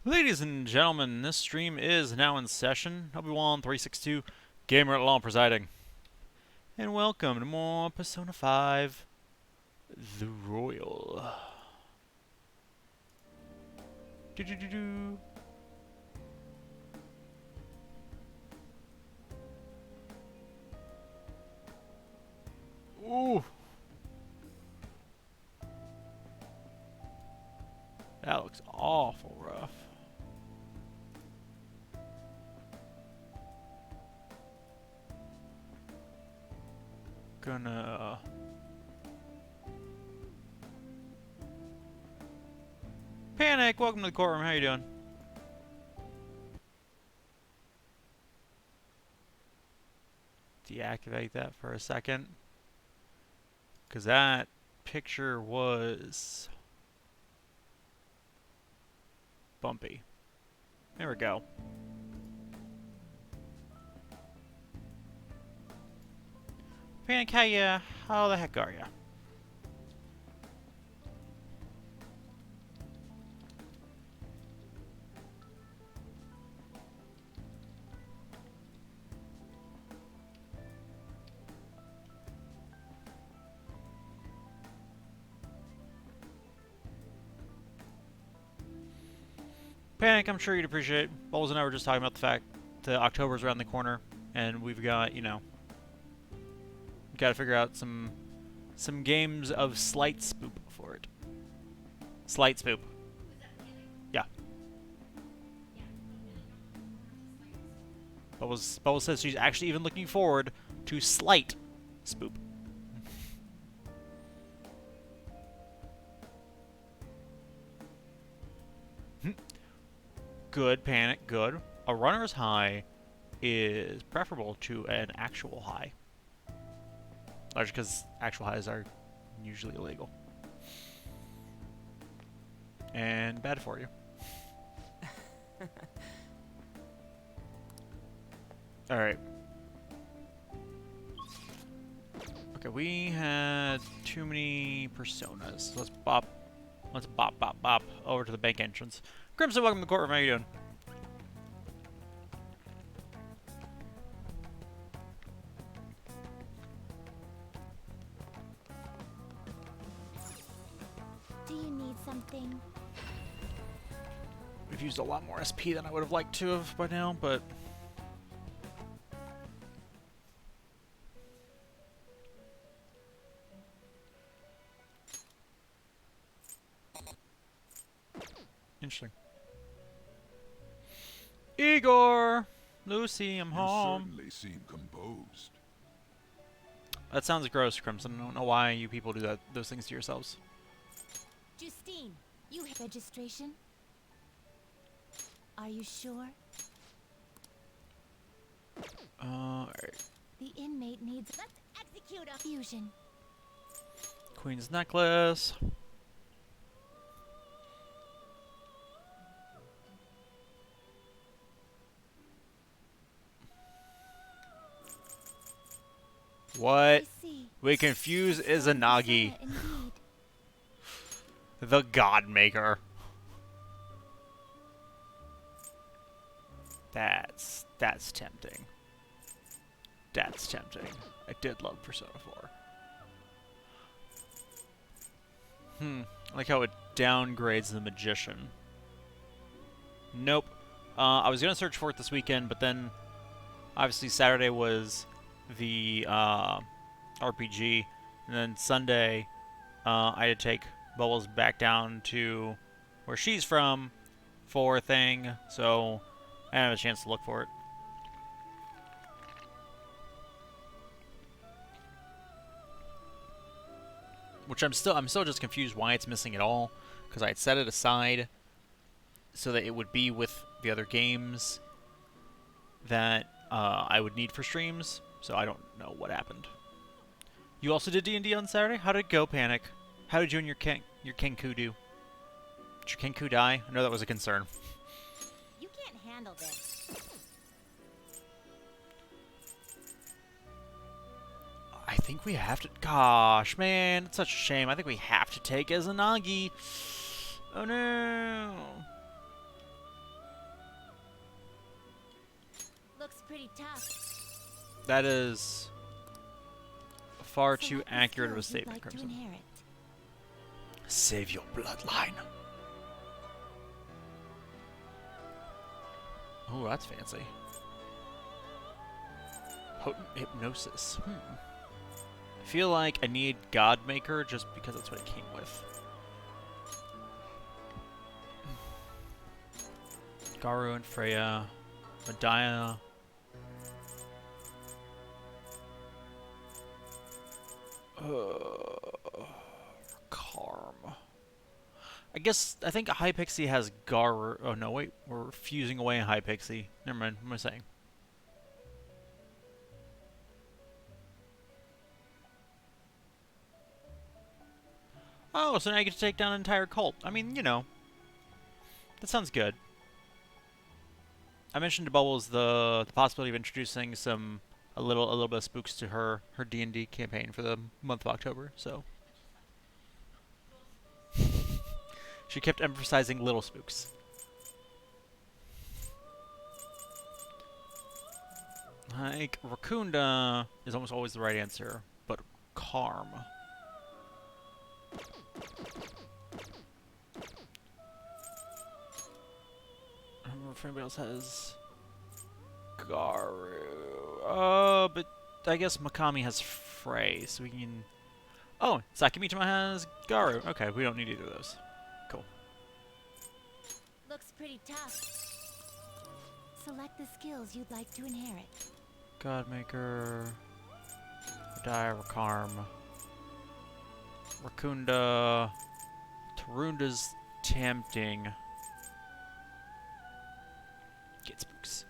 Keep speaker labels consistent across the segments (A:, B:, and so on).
A: Ladies and gentlemen, this stream is now in session. Obi-Wan362, Gamer at Law presiding. And welcome to more Persona 5, The Royal. Do-do-do-do. Ooh. That looks awful rough. Gonna... Panic! Welcome to the courtroom. How you doing? Deactivate that for a second. Because that picture was... bumpy. There we go. Panic, how the heck are ya? Panic, I'm sure you'd appreciate. Bowles and I were just talking about the fact that October's around the corner, and we've got, you know, got to figure out some games of slight spoop for it. Slight spoop. Yeah. Bubbles says she's actually even looking forward to slight spoop. Good, Panic, good. A runner's high is preferable to an actual high. Largely because actual highs are usually illegal. And bad for you. Alright. Okay, we had too many personas. So let's bop over to the bank entrance. Crimson, welcome to the courtroom. How you doing?
B: Do you need something?
A: We've used a lot more SP than I would have liked to have by now, but... Interesting. Igor! Lucy, I'm home.
C: You certainly seem composed.
A: That sounds gross, Crimson. I don't know why you people do those things to yourselves.
B: Justine, you have registration? Are you sure?
A: Alright.
B: The inmate needs... Let's execute a fusion.
A: Queen's necklace. What? We confuse Izanagi. The God-Maker. That's tempting. That's tempting. I did love Persona 4. I like how it downgrades the Magician. Nope. I was gonna search for it this weekend, but then obviously Saturday was the RPG, and then Sunday I had to take Bubbles back down to where she's from for a thing, so I didn't have a chance to look for it. Which I'm still just confused why it's missing at all, because I had set it aside so that it would be with the other games that I would need for streams, so I don't know what happened. You also did D&D on Saturday? How did it go, Panic? How did you and your Kenku do? Did your Kenku die? I know that was a concern.
B: You can't handle this.
A: I think we have to... Gosh, man, it's such a shame. I think we have to take Izanagi. Oh, no.
B: pretty tough.
A: That is far too
B: Select the
A: accurate of a
B: skills you'd
A: statement,
B: like to
A: Crimson.
B: inherit.
A: Save your bloodline. Oh, that's fancy. Potent hypnosis. I feel like I need Godmaker just because that's what it came with. Garu and Freya. Medaya. Karm. I think Hypixie has Garu. Oh no, wait. We're fusing away Hypixie. Never mind. What am I saying? Oh, so now you get to take down an entire cult. I mean, you know. That sounds good. I mentioned to Bubbles the possibility of introducing a little bit of spooks to her D&D campaign for the month of October. So she kept emphasizing little spooks. Like Rakunda is almost always the right answer, but Karm. I don't remember if anybody else has Garu. But I guess Makami has Frey, so we can... Oh, Sakimichima has Garu. Okay, we don't need either of those. Cool.
B: Looks pretty tough. Select the skills you'd like to inherit.
A: Godmaker... Medaya, Rakarm... Rakunda... Tarunda's tempting... Get spooks.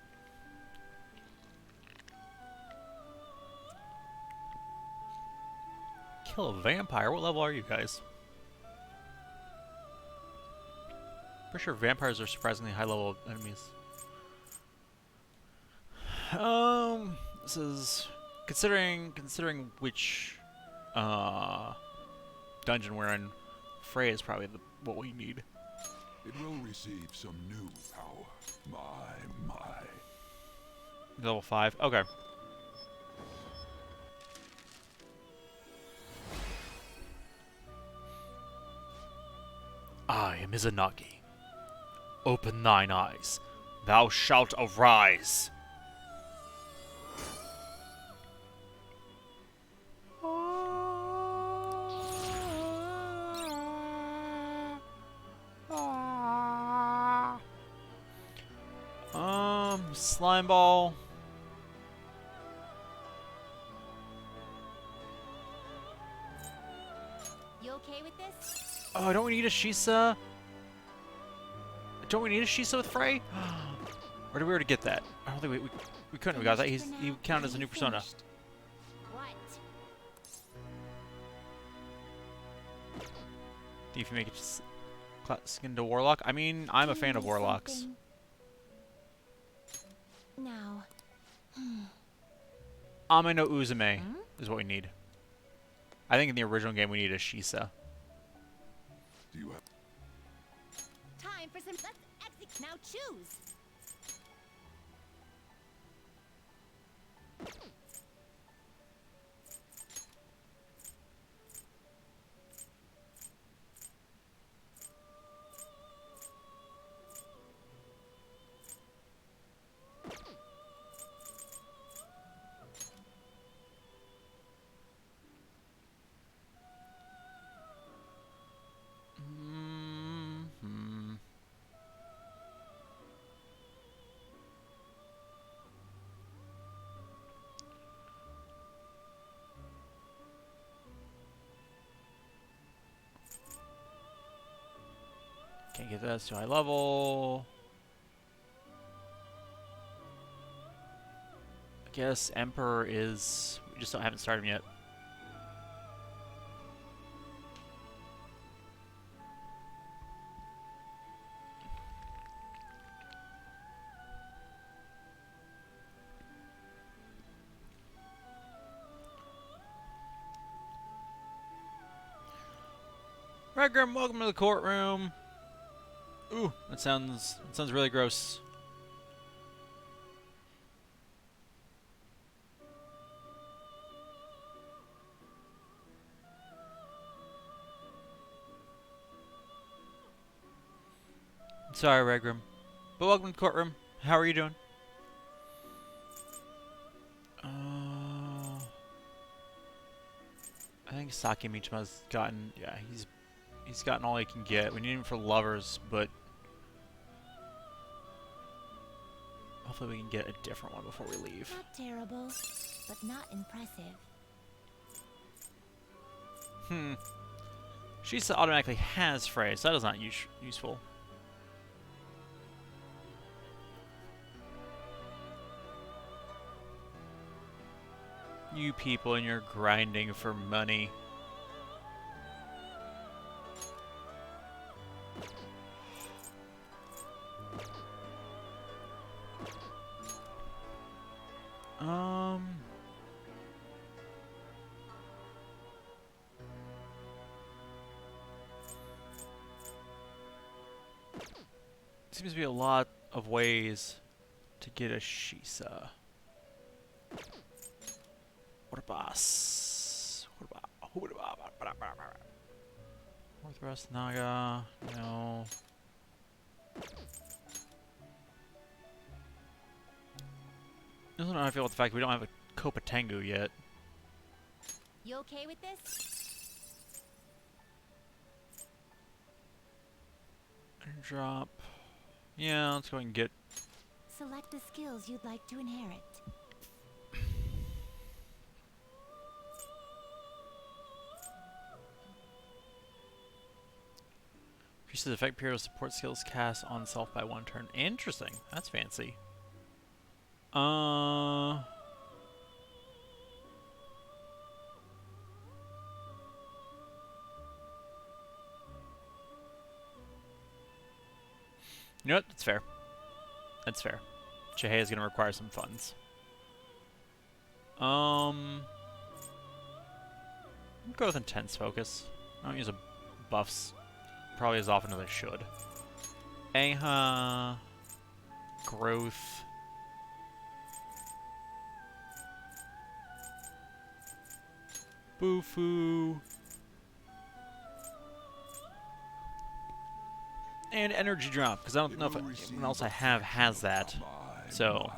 A: Kill a vampire? What level are you guys? Pretty sure vampires are surprisingly high level enemies. This is considering which dungeon we're in. Frey is probably what we need.
C: It will receive some new power. My.
A: Level 5. Okay. I am Izanagi. Open thine eyes. Thou shalt arise. Slime ball.
B: You okay with this?
A: Oh, don't we need a Shisa? Don't we need a Shisa with Frey? Or did we already get that? I don't think we couldn't have got that. He counted as a new persona.
B: What?
A: If you make it skin to Warlock. I mean, I'm a fan of Warlocks.
B: Now.
A: Ame no Uzume is what we need. I think in the original game we need a Shisa.
C: Do you have...
B: Time for some. Let's execute. Now choose.
A: Can't get that to high level. I guess Emperor is... We just haven't started him yet. Regram, welcome to the courtroom. Ooh, that sounds really gross. Sorry, Regram. But welcome to the courtroom. How are you doing? I think Sakimichima's gotten... Yeah, he's gotten all he can get. We need him for lovers, but... Hopefully we can get a different one before we leave.
B: Not terrible, but not impressive.
A: Shisa automatically has phrase, so that is not useful. You people and your grinding for money. Seems to be a lot of ways to get a Shisa. What about Northwest Naga? No. I don't know how I feel about the fact we don't have a Kopatengu yet.
B: You okay with this?
A: Drop. Yeah, let's go ahead and get.
B: Select the skills you'd like to inherit.
A: Increases effect period of support skills cast on self by 1 turn. Interesting. That's fancy. You know what? That's fair. That's fair. Chihei is going to require some funds. I'll go with intense focus. I don't use a buffs probably as often as I should. Aha. Growth. Bufu. And energy drop, because I don't know if anyone else I have has that. So.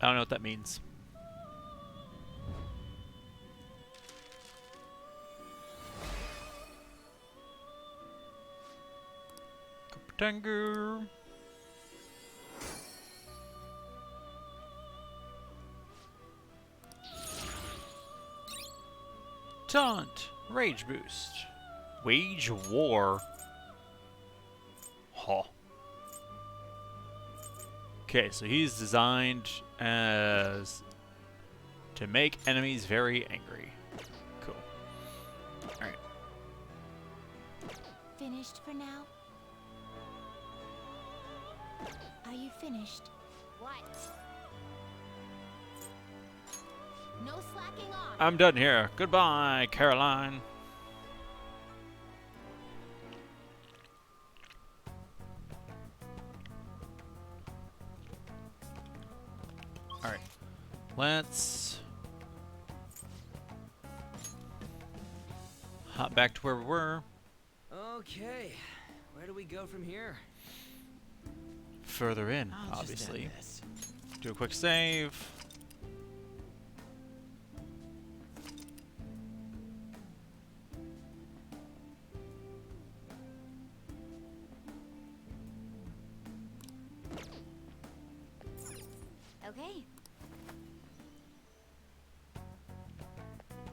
A: I don't know what that means. Tengu. Taunt. Rage boost. Wage war. Huh. Okay, so he's designed as to make enemies very angry. Cool. Alright.
B: Finished for now? Are you finished? What? No slacking off.
A: I'm done here. Goodbye, Caroline. Alright. Let's hop back to where we were.
D: Okay. Where do we go from here?
A: Further in,
D: I'll just
A: obviously.
D: end this.
A: Do a quick save.
B: Okay.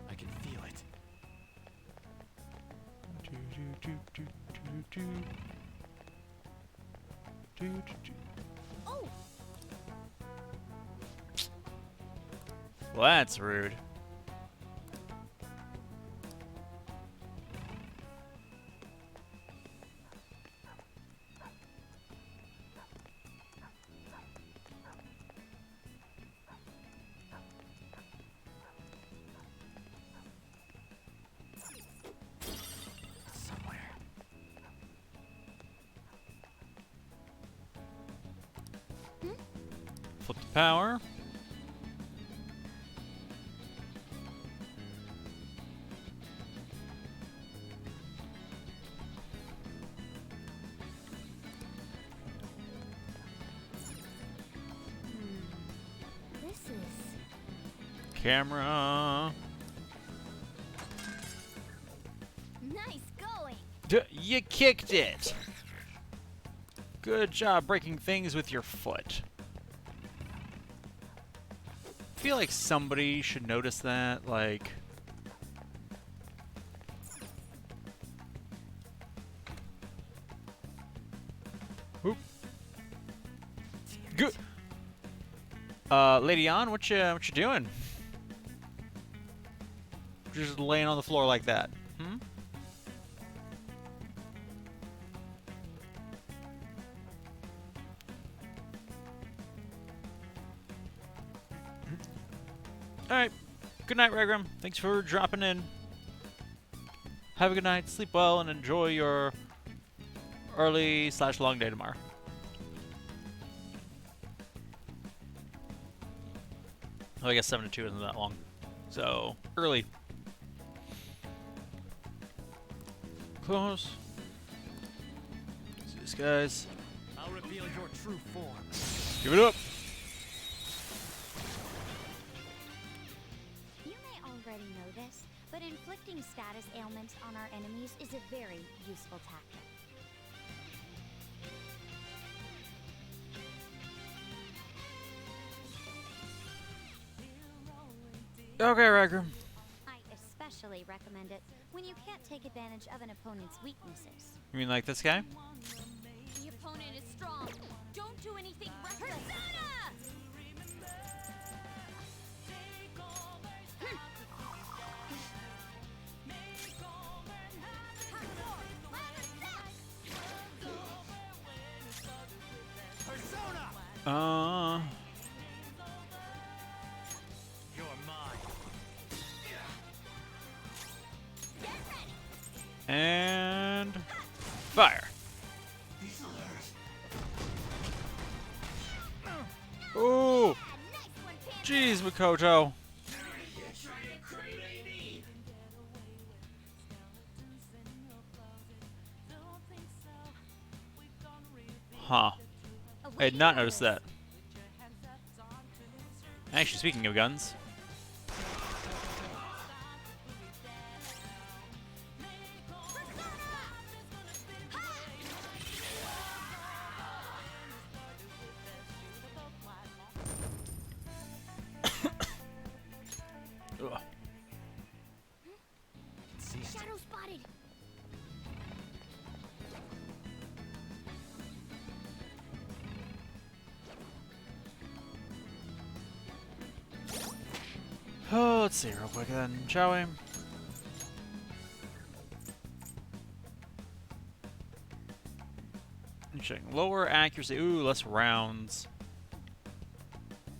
D: I can feel it.
B: Oh!
A: Well, that's rude.
D: Somewhere.
A: flip the power.
B: This is
A: Camera.
B: nice going.
A: You kicked it! Good job breaking things with your foot. I feel like somebody should notice that, like... Oop. Good. Lady On, what you doing? Just laying on the floor like that. Hmm? Alright. Good night, Regram. Thanks for dropping in. Have a good night, sleep well, and enjoy your early/long day tomorrow. Oh, I guess 7 to 2 isn't that long. So, early. Close. See this, guys.
D: I'll reveal your true form.
A: Give it up.
B: You may already know this, but inflicting status ailments on our enemies is a very useful tactic.
A: Okay, Regram.
B: I especially recommend it when you can't take advantage of an opponent's weaknesses.
A: You mean like this guy?
B: The opponent is strong. Don't do anything reckless.
A: Uh.
D: You're mine.
A: And fire. Ooh. Jeez, Makoto. Huh. I had not noticed that. Actually, speaking of guns. Ugh.
B: Shadow spotted.
A: Oh, let's see real quick then, shall we? Interesting. Lower accuracy. Ooh, less rounds.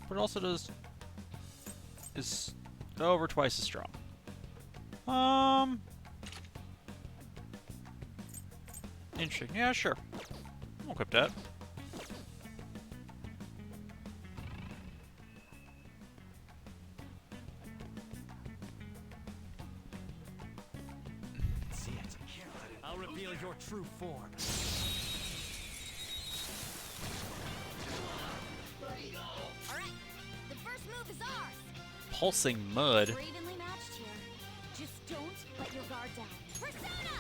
A: But it also is over twice as strong. Interesting. Yeah, sure. I'll equip that.
D: See it. I'll reveal your true form.
B: All right, the first move is ours.
A: Pulsing mud.
B: We're evenly matched here. Just don't let your guard down. Persona!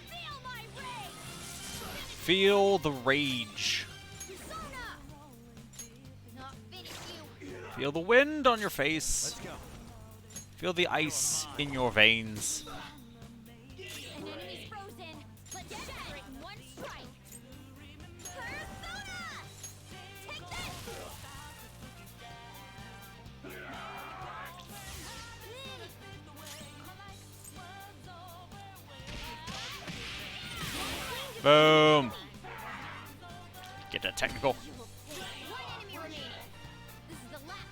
B: Feel my rage!
A: Feel the rage.
B: Persona! Not finish you.
A: Feel the wind on your face.
D: Let's go.
A: Feel the ice in your veins.
B: An enemy's frozen. Let's shatter it in one strike. Persona! Take this!
A: Boom. Get that technical.
B: One enemy remaining. This is the last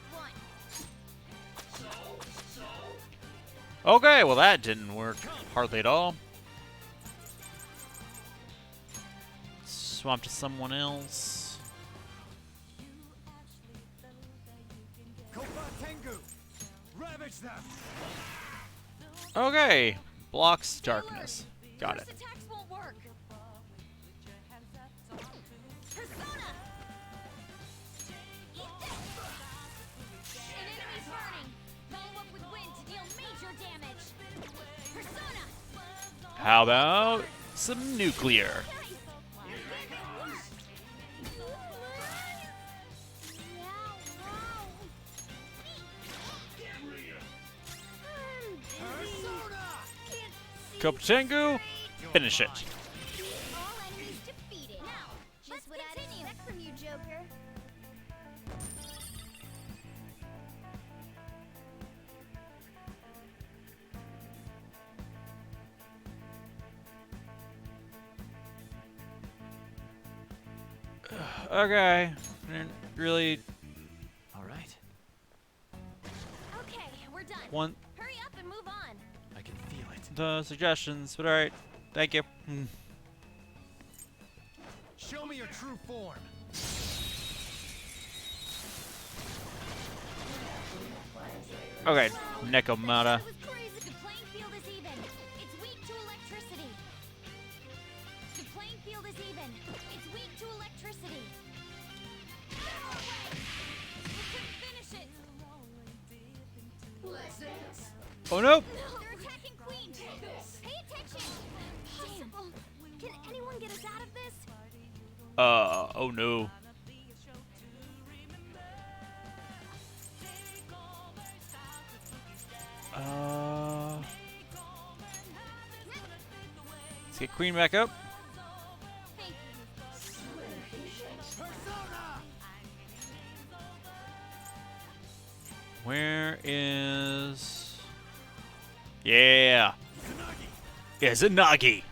B: one.
A: Okay, well that didn't work hardly at all. Swap to someone else.
E: Tengu! Ravage them!
A: Okay. Blocks darkness. Got it.
B: First attacks won't work. Persona! Eat this! An enemy's burning. Follow up with wind to deal major damage. Persona!
A: How about some nuclear? Kopatengu, finish it.
B: All enemies defeated. Now, just what I'd expect from you, Joker.
A: Okay. Didn't really
D: All right.
B: Okay, we're done.
A: want
B: Hurry up and move on.
D: I can feel it.
A: the suggestions, but alright. Thank you.
E: Show me your true form!
A: Okay, Nekomata.
B: That was crazy. The playing field is even. It's weak to electricity. The playing field is even. It's weak to electricity. We couldn't finish it.
A: Oh no!
B: They're attacking Queen. Pay attention. Impossible. Can anyone get us out of this?
A: Oh no. Let's get Queen back up.
B: Thank you.
A: Where is... Yeah! Izanagi!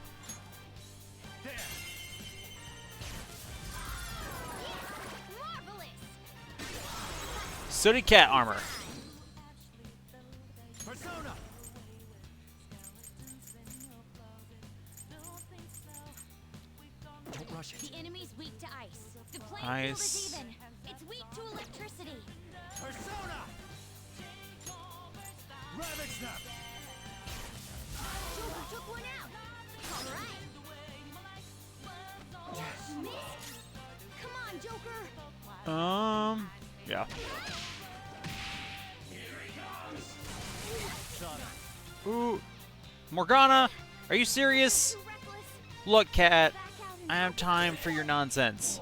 B: Marvelous.
A: Sooty cat armor.
E: Persona!
D: Don't rush it.
B: The enemy's weak to ice. The playing field
A: Ice.
B: is even. It's weak to electricity.
E: Persona! Ravage them!
B: Joker took one out. All right. Missed. Come on, Joker.
A: Yeah.
E: Sana.
A: Ooh. Morgana, are you serious?
B: Too reckless.
A: Look, cat,
B: Back out and
A: I have time for your nonsense.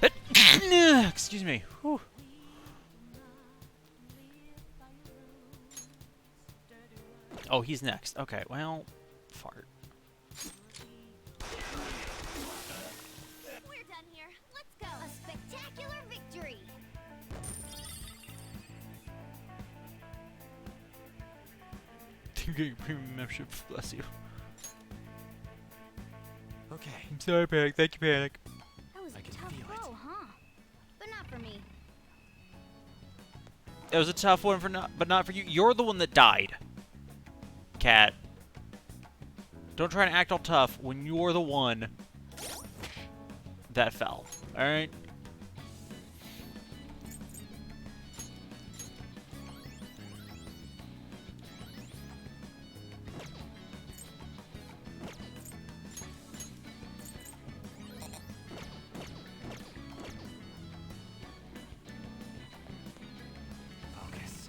B: Persona.
A: Excuse me. Whew. Oh, he's next. Okay, well, fart.
B: We're done here. Let's go. A spectacular victory.
A: You're getting premium membership. Bless you.
D: Okay.
A: I'm sorry, Panic. Thank you, Panic.
B: That was
D: I
B: a
D: can
B: tough
D: feel it.
B: blow, huh? But not for me.
A: It was a tough one but not for you. You're the one that died. Cat. Don't try and act all tough when you're the one that fell. Alright?
D: Focus.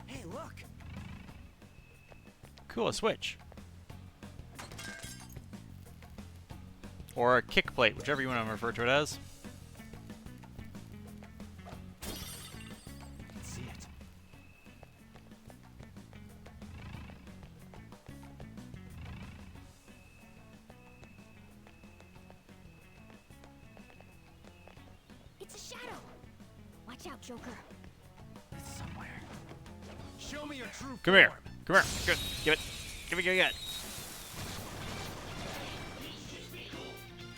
D: Hey, look!
A: Cool, a switch. Or a kick plate, whichever you want to refer to it as.
D: I can see it.
B: It's a shadow. Watch out, Joker.
D: It's somewhere.
E: Show me your true
A: Come here.
E: form!
A: Come here. Good. Give it. Give it. Give it.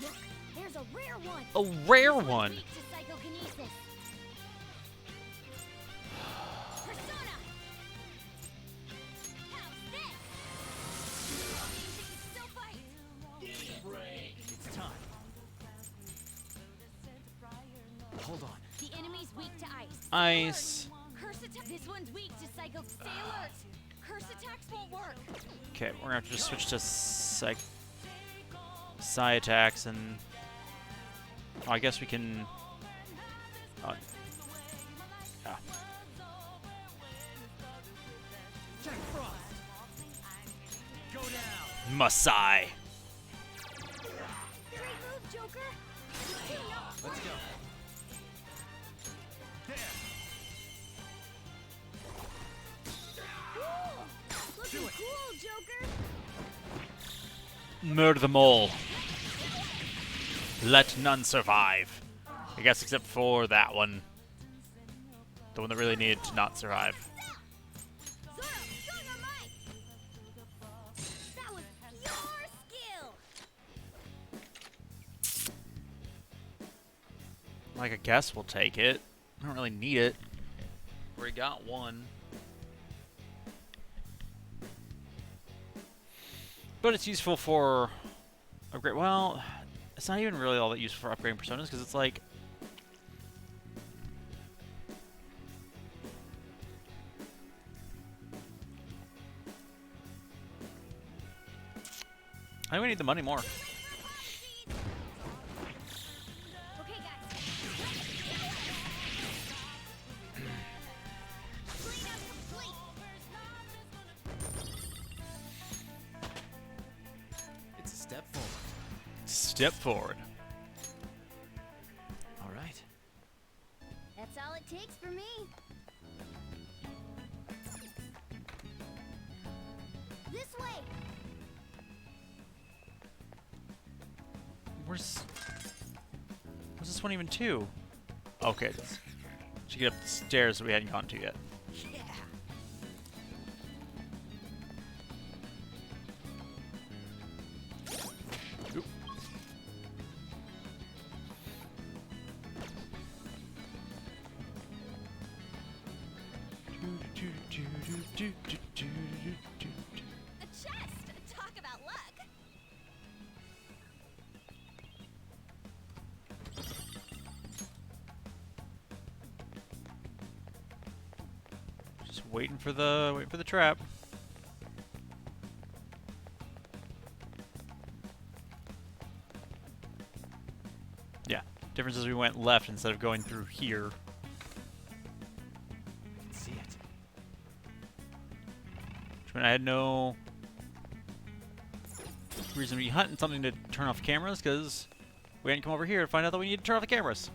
B: Look, there's a rare one.
A: A rare
B: This one's
A: one.
B: weak to psychokinesis. weak to ice.
A: Ice.
B: Curse attack. This one's weak to psycho. Stay alert. Curse attacks won't work.
A: Okay, we're gonna have to just switch to psi attacks and. Oh, I guess we can. Yeah.
E: Jack Frost. Go down.
A: Masai.
B: Great move, Joker.
D: Let's go.
E: There.
B: Ooh, looking cool, Joker.
A: Murder them all. Let none survive. I guess except for that one. The one that really needed to not survive.
B: Zoro, show your might. That was pure skill.
A: Like, I guess we'll take it. I don't really need it. We got one. But it's useful for upgrade. Well, it's not even really all that useful for upgrading personas because it's like. I think we need the money more.
B: Okay, guys. Cleanup complete.
D: It's a step forward.
A: Step forward.
D: All right.
B: That's all it takes for me. This way.
A: Where's this one even to? Okay, should get up the stairs that we hadn't gone to yet.
D: Yeah.
A: Oop.
B: A chest. Talk about luck.
A: Just waiting for the trap. Yeah. Difference is we went left instead of going through here.
D: I can see it.
A: Which meant I had no reason to be hunting something to turn off cameras because we hadn't come over here to find out that we need to turn off the cameras.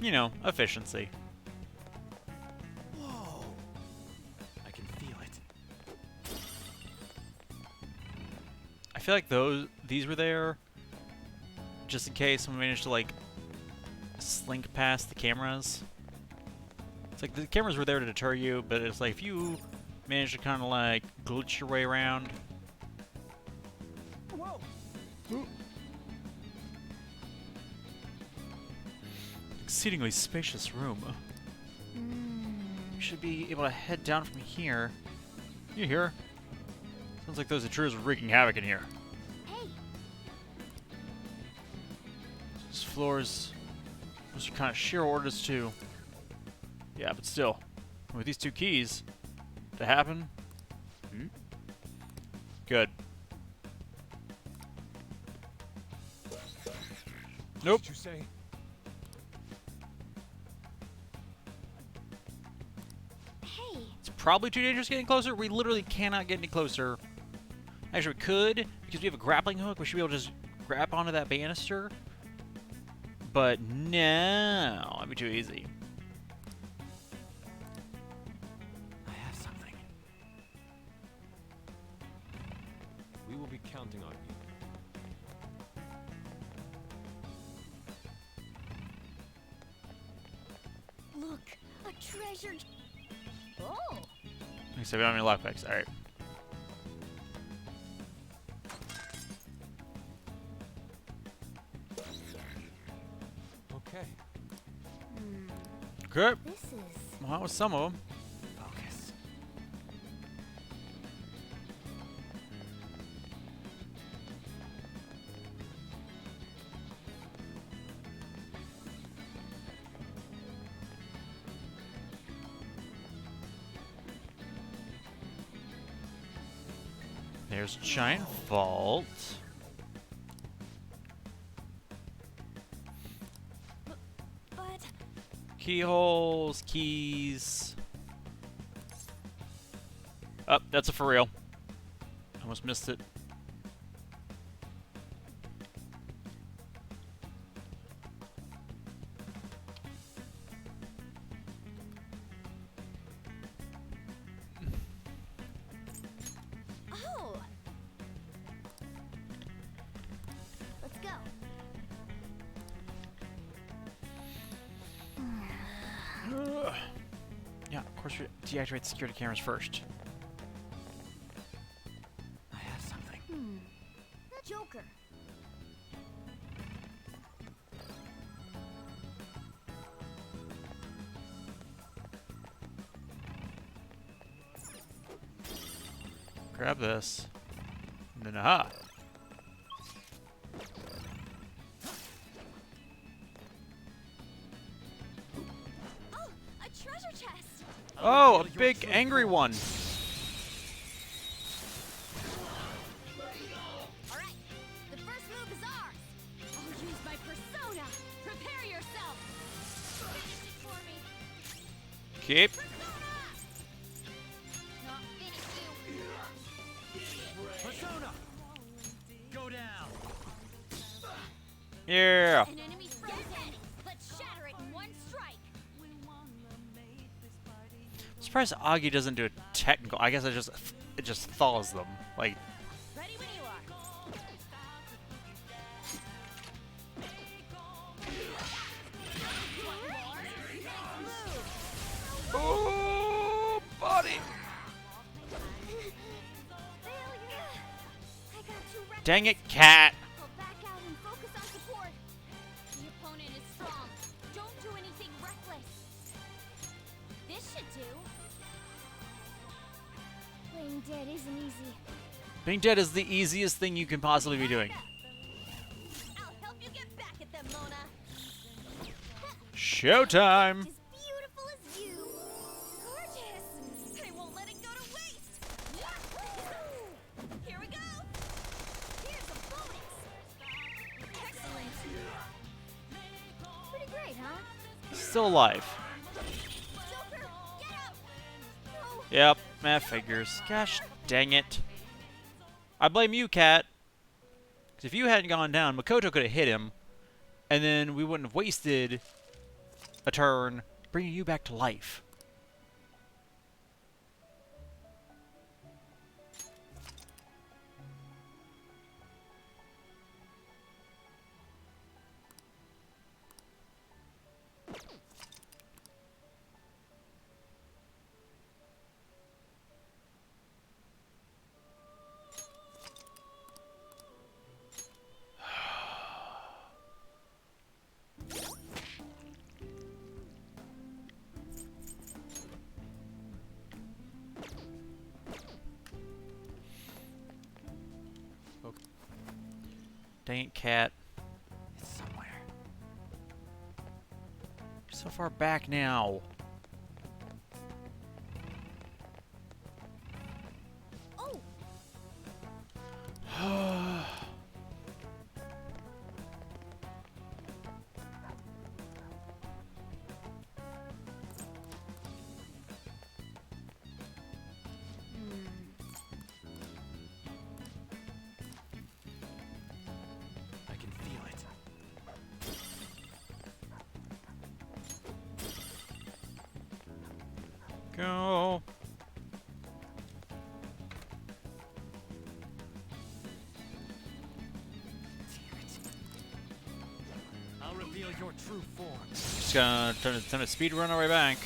A: You know, efficiency.
D: Whoa. I can feel it.
A: I feel like these were there just in case someone managed to like slink past the cameras. It's like the cameras were there to deter you, but it's like if you manage to kind of like glitch your way around.
E: Whoa.
A: Exceedingly spacious room. We should be able to head down from here. You hear? Sounds like those intruders are wreaking havoc in here.
B: Hey,
A: These floors, those are kind of sheer orders too. Yeah, but still, with these two keys to happen, good. Nope.
E: Did you say?
B: hey.
A: It's probably too dangerous getting closer. We literally cannot get any closer. Actually, we could, because we have a grappling hook. We should be able to just grab onto that banister. But no, that'd be too easy.
D: I have something.
E: We will be counting on you.
B: Look, a treasure. Oh,
A: So we don't have any lockpicks. All right.
E: Okay.
A: Okay.
B: this is.
A: Well, that was some of them.
D: Focus.
A: There's giant vault.
B: But
A: Keyholes, keys. Oh, that's a for real. Almost missed it.
B: oh, let's go.
A: Yeah, of course we deactivate the security cameras first.
D: I have something.
B: Joker.
A: Grab this. And then, aha!
B: Oh, a treasure chest.
A: Oh, a big angry one!
B: All right, the first move is ours. I'll use my persona. Prepare yourself. Finish it for me.
A: Keep.
B: Persona. Not finish you.
E: Persona! Go down!
A: Yeah!
B: An enemy frozen. Let's shatter it in one strike.
A: I'm surprised Augie doesn't do a technical. I guess it just thaws them. Like,
B: Ready when you are.
A: oh, buddy!
B: Failure. I got too reckless.
A: Dang it, cat!
B: I'll back out and focus on support. The opponent is strong. Don't do anything reckless. This should do. Playing dead isn't easy.
A: Being dead is the easiest thing you can possibly be doing.
B: I'll help you get back at them, Mona.
A: Showtime!
B: As beautiful as you. Gorgeous. I won't let it go to waste. Yahoo! Here we go. Here's a bonus. Excellent. Pretty great, huh?
A: Still alive.
B: Joker, get up. No.
A: Yep, that figures. Gosh dang it. I blame you, cat. 'Cause if you hadn't gone down, Makoto could have hit him, and then we wouldn't have wasted a turn bringing you back to life. Dang it, cat.
D: It's somewhere.
A: You're so far back now.
B: Oh,
D: I can feel it.
A: Go.
E: I'll reveal your true form.
A: Just gonna turn a speed run our way back.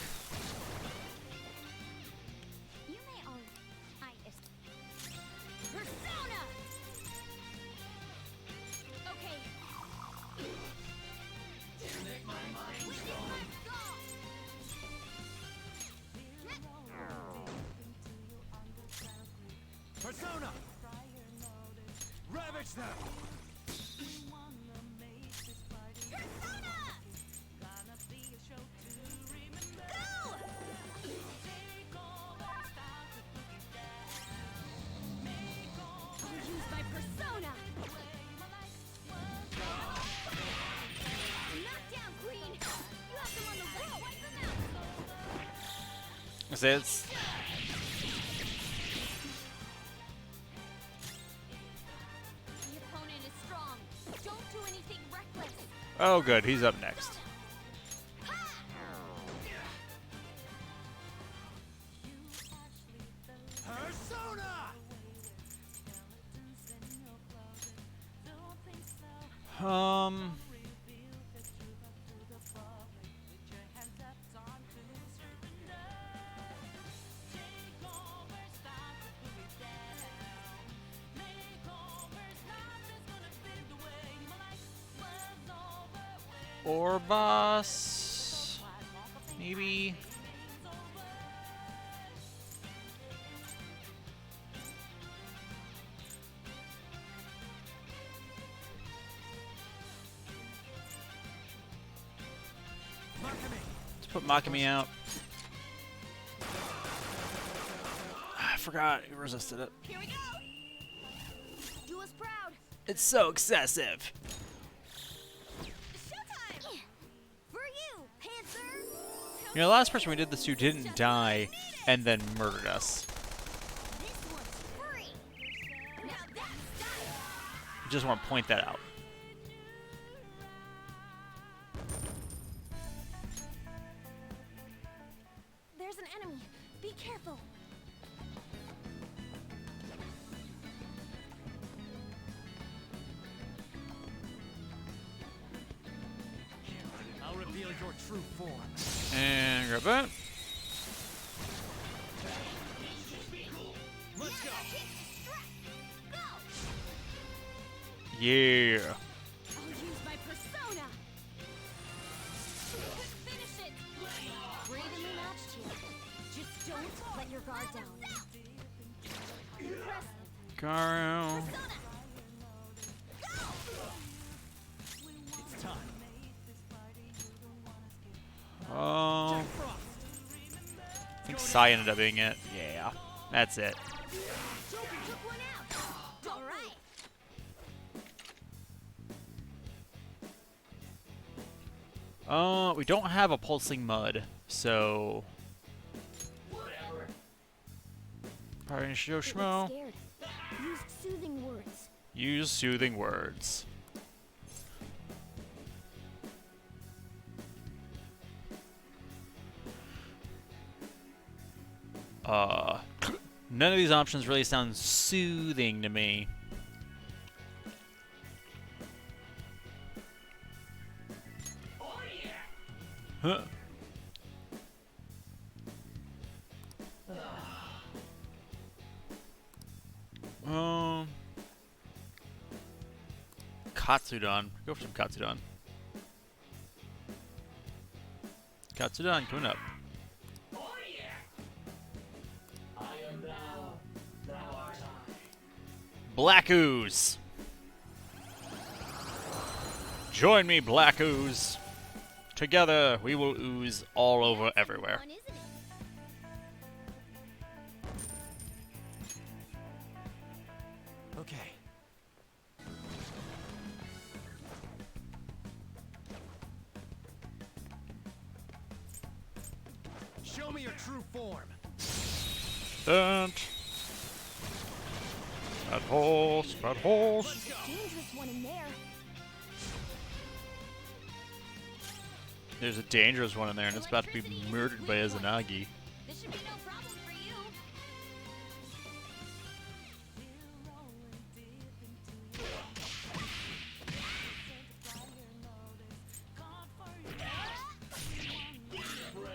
B: you may all. Persona. Okay.
E: Persona! Ravage them!
B: Persona. Go.
A: It's
B: The opponent is strong. Don't do anything reckless.
A: oh good, he's up next.
E: Persona!
A: Um. Or boss, maybe. Let's put Makami out. I forgot he resisted it.
B: Here we go. Do us proud.
A: It's so excessive.
B: Showtime. For you, Panther.
A: You know, the last person we did this to didn't die and then murdered us.
B: This one's free. Now that's done.
A: Just want to point that out.
B: There's an enemy. Be careful.
E: I'll reveal your true form.
A: And grab that.
E: Let's go.
B: Go.
A: Yeah.
B: I'll use my persona. Finish it. Bravely matched here. Just don't let your guard down. Impressive.
A: Garo.
B: Persona.
E: It's time.
A: Oh.
E: Frost.
A: I think Sai ended up being it. Yeah. That's it.
B: Joker took one out. All right.
A: We don't have a pulsing mud, so. Probably show
B: They look
A: Schmo.
B: scared. Use soothing words.
A: Use soothing words. None of these options really sound soothing to me. Huh. Katsudon. Go for some Katsudon. Katsudon coming up. Black Ooze. Join me, Black Ooze. Together, we will ooze all over everywhere.
B: Fun, isn't it?
E: Okay. Show me your true form.
A: That horse, that horse.
B: Dangerous one in there.
A: There's a dangerous one in there, and it's about to be murdered by Izanagi.
B: This should be no problem for you.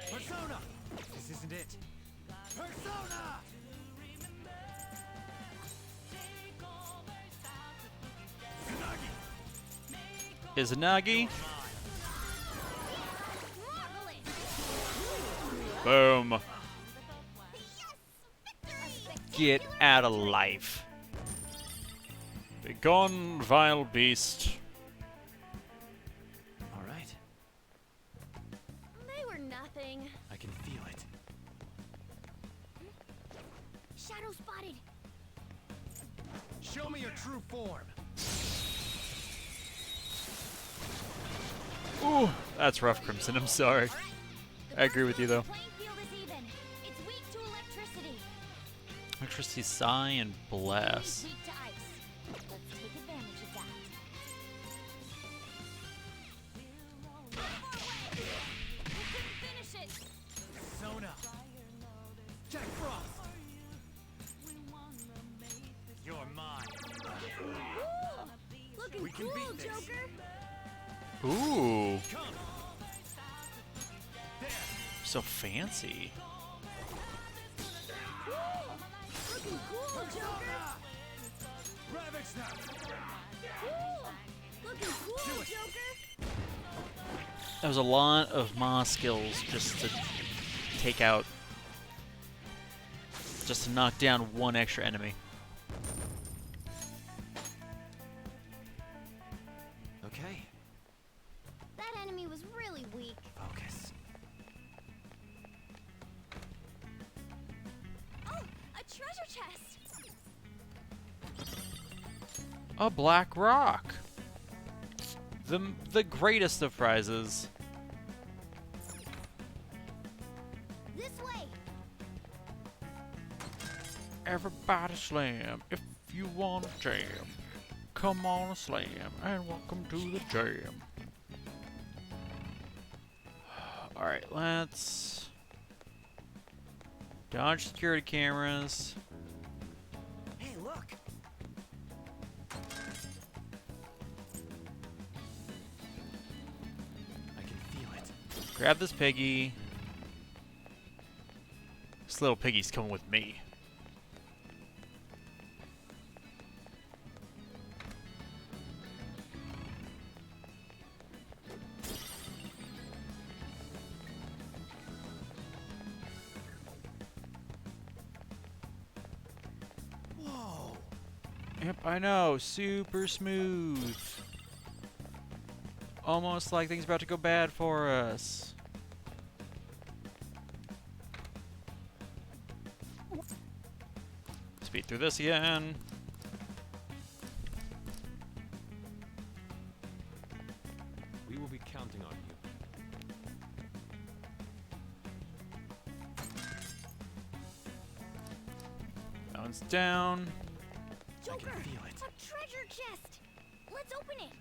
E: Persona. This isn't it. Persona.
A: Izanagi.
B: Marvelous.
A: Boom.
B: Yes, victory.
A: Get out of life. Begone, vile beast.
E: All right.
B: They were nothing.
E: I can feel it.
B: Shadow spotted.
E: Show me your true form.
A: Ooh, that's rough, Crimson. I'm sorry.
B: All right.
A: I agree with you, though.
B: The playing field is even. It's weak
A: Electricity, Sigh, and Bless.
B: Weak to ice. Let's take advantage of that. We couldn't finish it.
E: Sona. Jack Frost. You're mine.
B: Looking
E: We can
B: cool,
E: beat this.
B: Joker.
A: Ooh,
E: Come. There.
A: so fancy.
B: Looking cool, Joker.
E: Ravage them.
B: Looking cool, Joker.
A: That was a lot of Ma skills just to take out, just to knock down one extra enemy.
D: Okay,
B: That enemy was really weak.
D: focus.
B: Oh, a treasure chest.
A: A black rock. The greatest of prizes.
B: This way.
A: Everybody slam if you want to jam. Come on, slam, and welcome to the jam. Alright, let's dodge security cameras.
D: Hey, look. I can feel it.
A: Grab this piggy. This little piggy's coming with me.
D: Whoa.
A: Yep, I know. Super smooth. Almost like things about to go bad for us. Speed through this again.
F: We will be counting on you.
A: That one's down.
B: Joker,
D: feel it.
B: a treasure chest. Let's open it.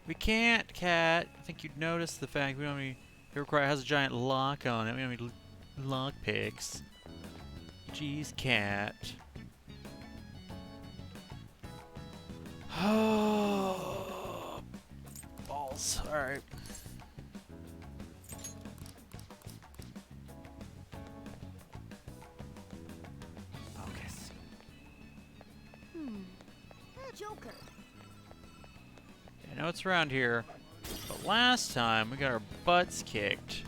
A: We can't, Cat. I think you'd notice the fact we don't have any. It has a giant lock on it. We don't have any lock picks. Jeez, Cat. Oh, balls. All right.
D: Focus.
B: Joker.
A: I know it's around here, but last time we got our butts kicked.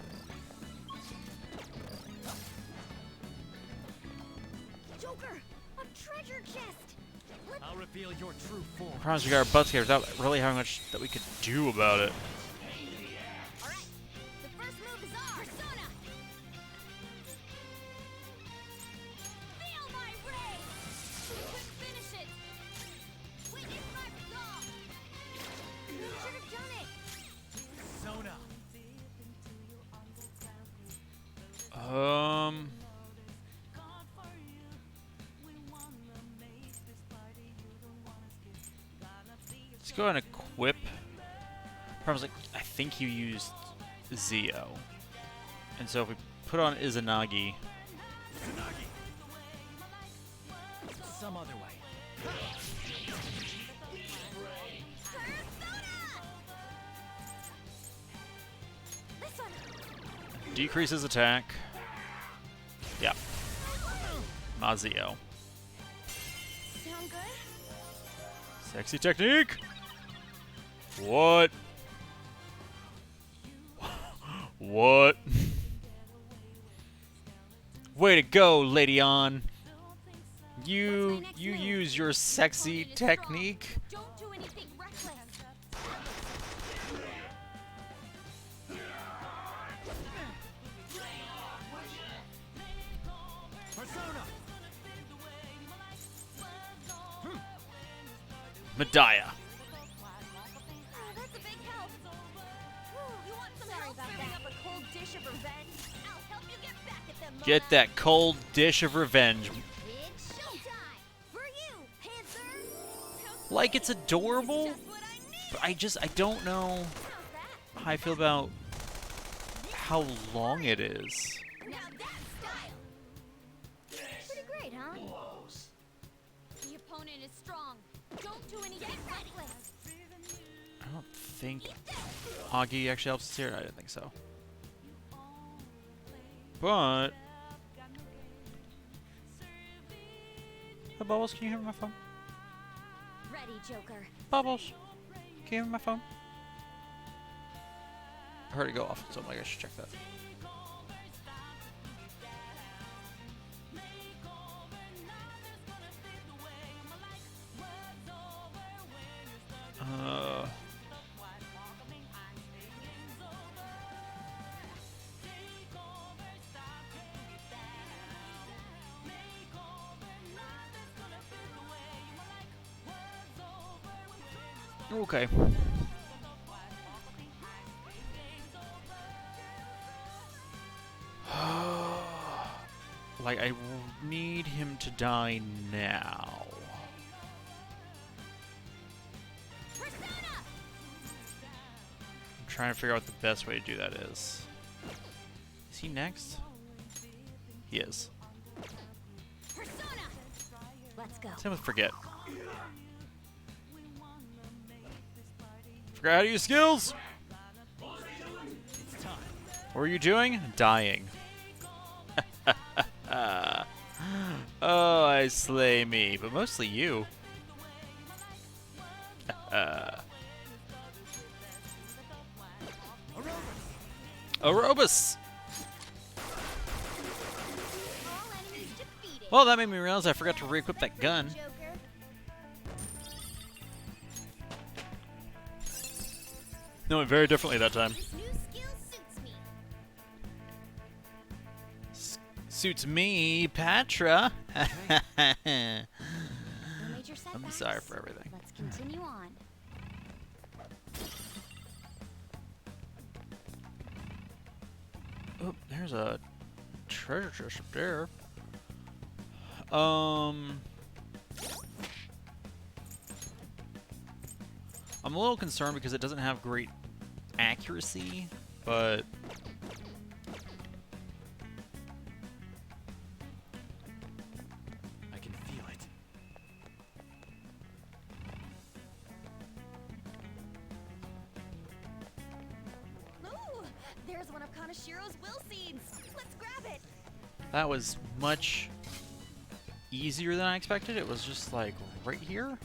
B: Joker, a treasure chest.
E: I'll reveal your true form.
A: I promise we got our butts kicked without really having much that we could do about it.
B: All right. The first move is our persona. Feel my ray. We couldn't finish it. Witness my resolve. We should have done it.
E: Sona.
A: Let's go and equip. Problem's like, I think you used Zio. And so if we put on Izanagi,
E: Tsunagi. Some other way.
B: This one.
A: decreases attack. Yeah. Mazio.
B: Sound good?
A: Sexy technique! What? What? Way to go, Lady On. You use your sexy technique.
B: Don't do anything reckless.
E: Persona.
A: Medaya.
B: That's a big help. You want some help serving up a cold dish of revenge? I'll help you get back at them.
A: Get that cold dish of revenge.
B: Big shot.
A: Like, it's adorable,
B: Just what I need.
A: but I don't know
B: How's that?
A: how I feel about how long it is.
B: Now that's style. Pretty great, huh? The opponent is strong. Don't do anything reckless.
A: I don't think Hoggy actually helps us here. I didn't think so. But... Hey, Bubbles, can you hear my phone?
B: Ready, Joker.
A: Bubbles, can you hear my phone? I heard it go off, so I'm like, I should check that. Okay. Like, I need him to die now.
B: Persona!
A: I'm trying to figure out what the best way to do that is. Is he next? He is.
B: Persona! Let's go.
A: Same with Forget. Forgot how to use skills! What are you doing? Dying. Oh, I slay me, but mostly you. Aerobus!
B: All enemies defeated.
A: Well, that made me realize I forgot to re-equip that gun.
B: Joker.
A: No, it went very differently that time.
B: This new skill suits me.
A: Suits me, Patra.
B: No major
A: I'm
B: setbacks.
A: sorry for everything.
B: Let's continue on.
A: Oh, there's a treasure chest up there. I'm a little concerned because it doesn't have great accuracy, but
F: I can feel it.
B: Ooh, there's one of Kanashiro's will seeds. Let's grab it.
A: that was much easier than I expected. It was just like right here.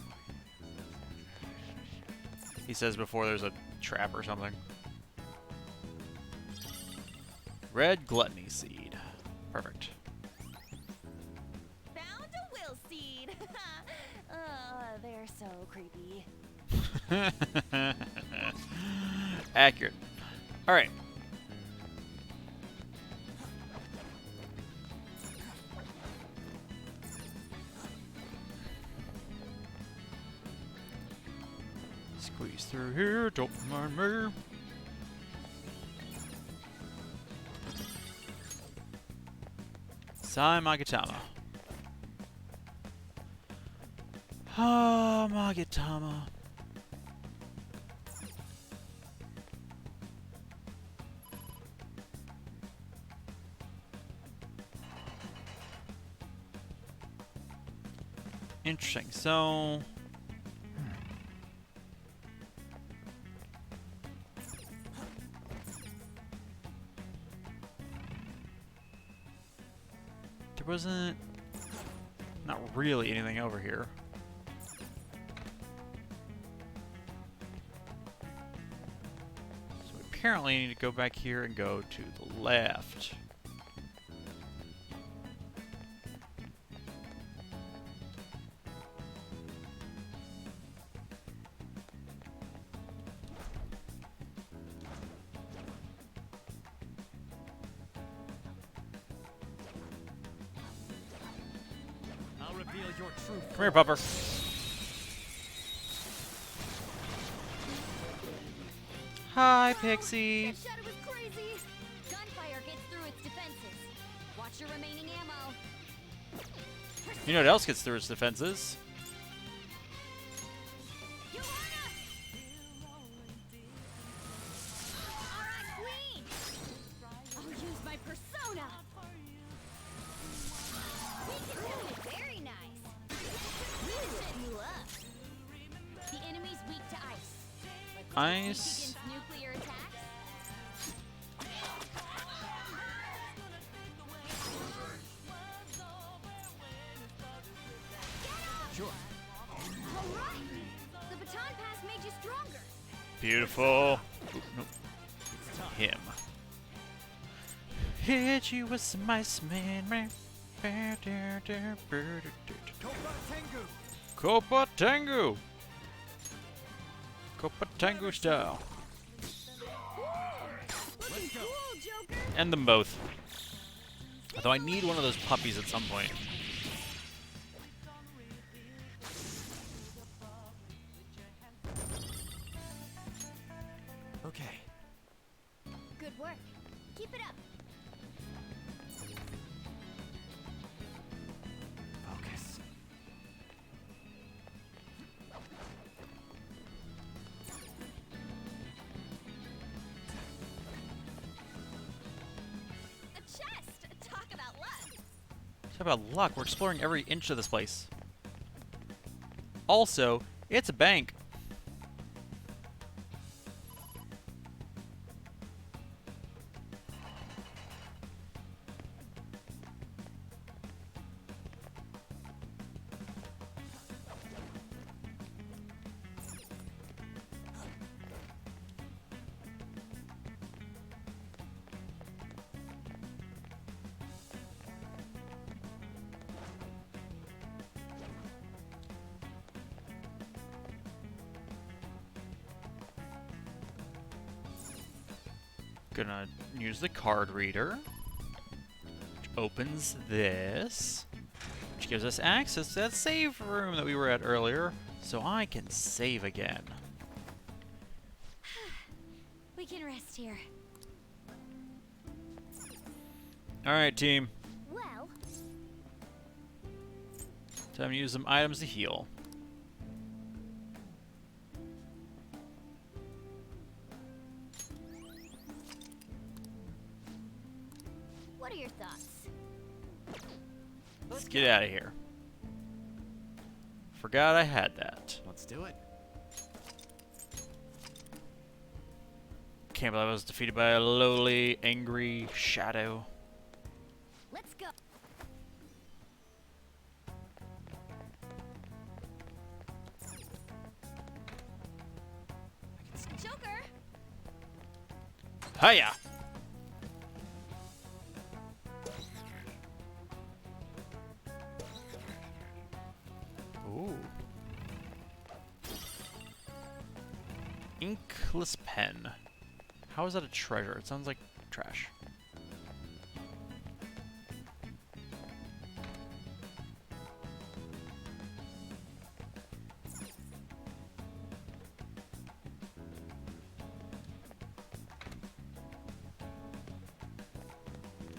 A: He says before there's a trap or something. Red gluttony seed. Perfect.
B: Found a will seed. They're so creepy.
A: Accurate. All right. Squeeze through here, don't mind me. Sai Magatama. Ah, Magatama. Interesting. So, there wasn't not really anything over here. So we apparently need to go back here and go to the left.
E: I'll reveal your true
A: Come here, Pupper. Hi, Pixie.
B: That shadow was crazy. Gunfire gets through its defenses. Watch your remaining ammo.
A: You know what else gets through its defenses? Ice.
B: Against nuclear attacks?
E: Sure.
B: Alright! The baton pass made you stronger.
A: Beautiful. Oop, nope.
E: It's time.
A: Him. Hit you with some ice, man.
E: Koba Tengu.
A: Copa Tango. Copa Tango style.
B: Looking
E: go.
B: cool, Joker!
A: End them both. Although I need one of those puppies at some point.
E: Okay.
B: Good work. Keep it up.
E: Focus.
B: A chest! Talk about luck!
A: Talk about luck. We're exploring every inch of this place. Also, it's a bank. Gonna use the card reader, which opens this, which gives us access to that save room that we were at earlier, so I can save again.
B: We can rest here.
A: Alright, team.
B: Well,
A: Time to use some items to heal.
B: what are your thoughts?
A: Let's get out of here. Forgot I had that.
E: Let's do it.
A: Can't believe I was defeated by a lowly, angry shadow.
B: Let's go. Joker!
A: Hiya! Ooh. Inkless pen. How is that a treasure? It sounds like trash.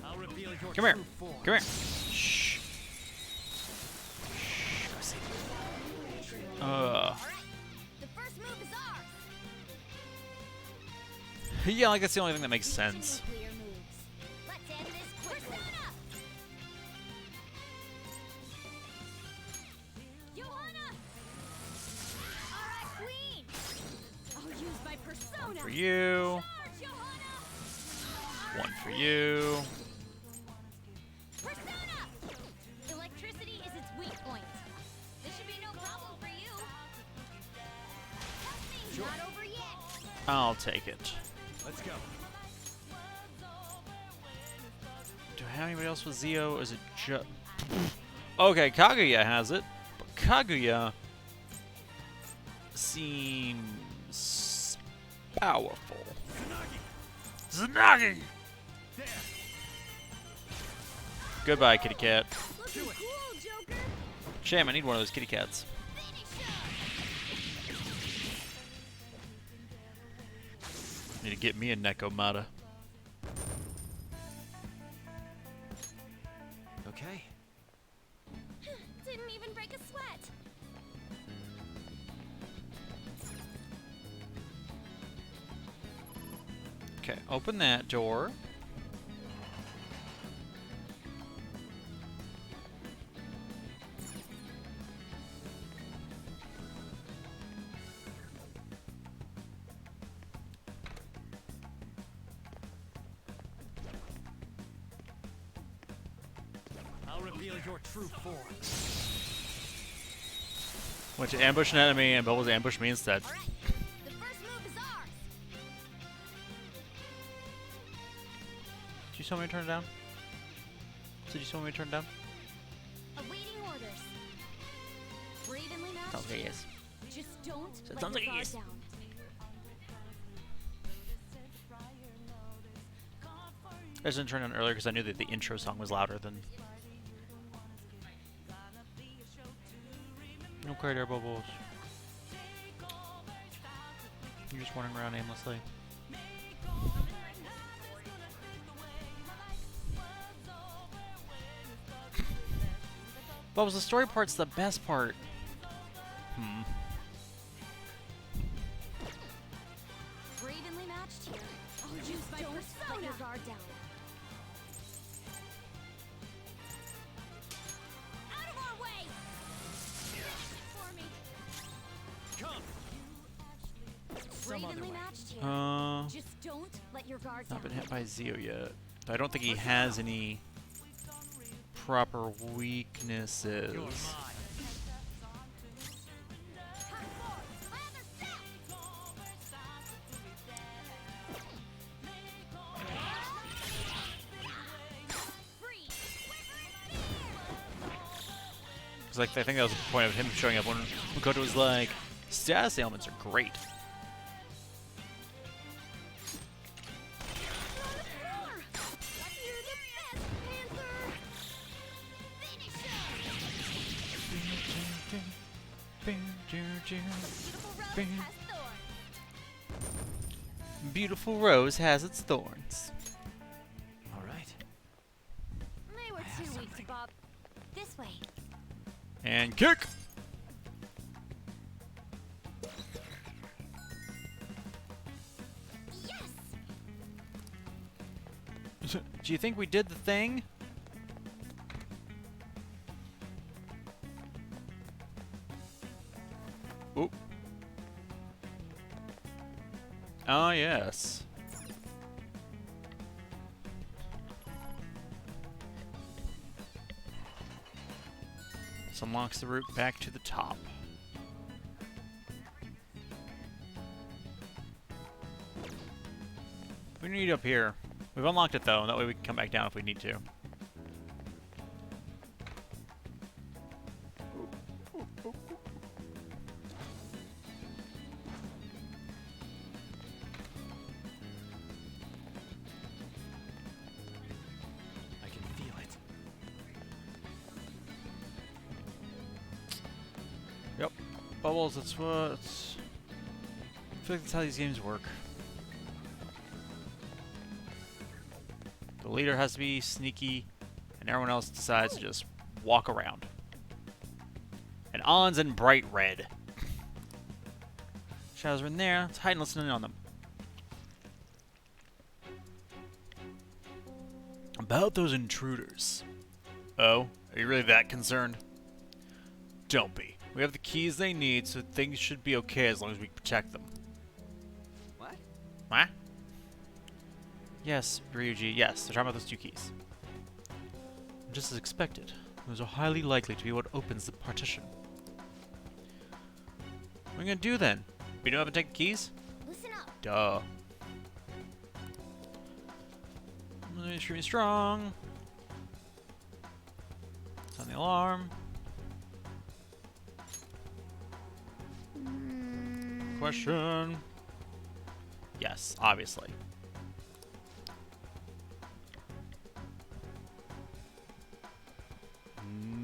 E: I'll reveal your
A: Come here.
E: true form.
A: Come here. Shh. Shh. Go see.
B: Alright, the first move is ours!
A: Yeah, like that's the only thing that makes sense.
B: Nuclear moves. Let's end this quickly. Persona! Johanna! Alright, Queen! I'll use my persona!
A: One for you.
B: Charge, Johanna!
A: One for you.
B: Persona! Electricity is its weak point. This should be no problem for you. Testing's not over yet.
A: I'll take it.
E: Let's go.
A: Do I have anybody else with Zio? Is it just... Okay, Kaguya has it. But Kaguya seems powerful. Zanagi!
E: There.
A: Goodbye, kitty cat.
B: Looking cool, Joker!
A: Shame, I need one of those kitty cats.
B: Finish him!
A: Need to get me a Nekomata.
E: Okay.
B: Didn't even break a sweat.
A: Okay, open that door.
E: I'll reveal your true form.
A: Went to ambush an enemy, and Bubbles ambushed me instead.
B: All right. The first move is ours.
A: Did you tell me to turn it down? Did you tell me to turn it down?
B: Awaiting orders. We're evenly matched.
A: Sounds like yes.
B: Just don't
A: So it
B: let
A: sounds
B: your
A: like
B: guard
A: yes.
B: down.
A: I just didn't turn it on earlier because I knew that the intro song was louder than. Okay, there, Bubbles. You're just wandering around aimlessly. Bubbles, the story part's the best part.
B: We're evenly matched here. I'll use my don't let your guard down. Out of our way! For me.
E: Come!
B: We're evenly matched here. Just don't let your guard
A: Not
B: down.
A: been hit by Zeo yet. I don't think he has any proper weaknesses.
E: You're mine.
A: Because like I think that was the point of him showing up when Makoto was like, status ailments are great. Beautiful rose has its thorns.
F: All right.
B: They were too weak to Bob. This way.
A: And kick!
B: Yes!
A: Do you think we did the thing? Oop. Oh, yes. This unlocks the route back to the top. We need up here. We've unlocked it though, and that way we can come back down if we need to.
F: I can feel it.
A: Yep. Bubbles, that's what... I feel like that's how these games work. The leader has to be sneaky, and everyone else decides to just walk around. And On's in bright red. Shadows are in there. Let's hide and listen in on them. About those intruders. Oh, are you really that concerned? Don't be. We have the keys they need, so things should be okay as long as we protect them.
D: What?
A: What? Yes, Ryuji, yes, they're talking about those two keys. Just as expected, those are highly likely to be what opens the partition. What are we gonna do then? We don't have to take the keys?
B: Listen up.
A: Duh. Extremely strong. Sound the alarm. Question. Yes, obviously.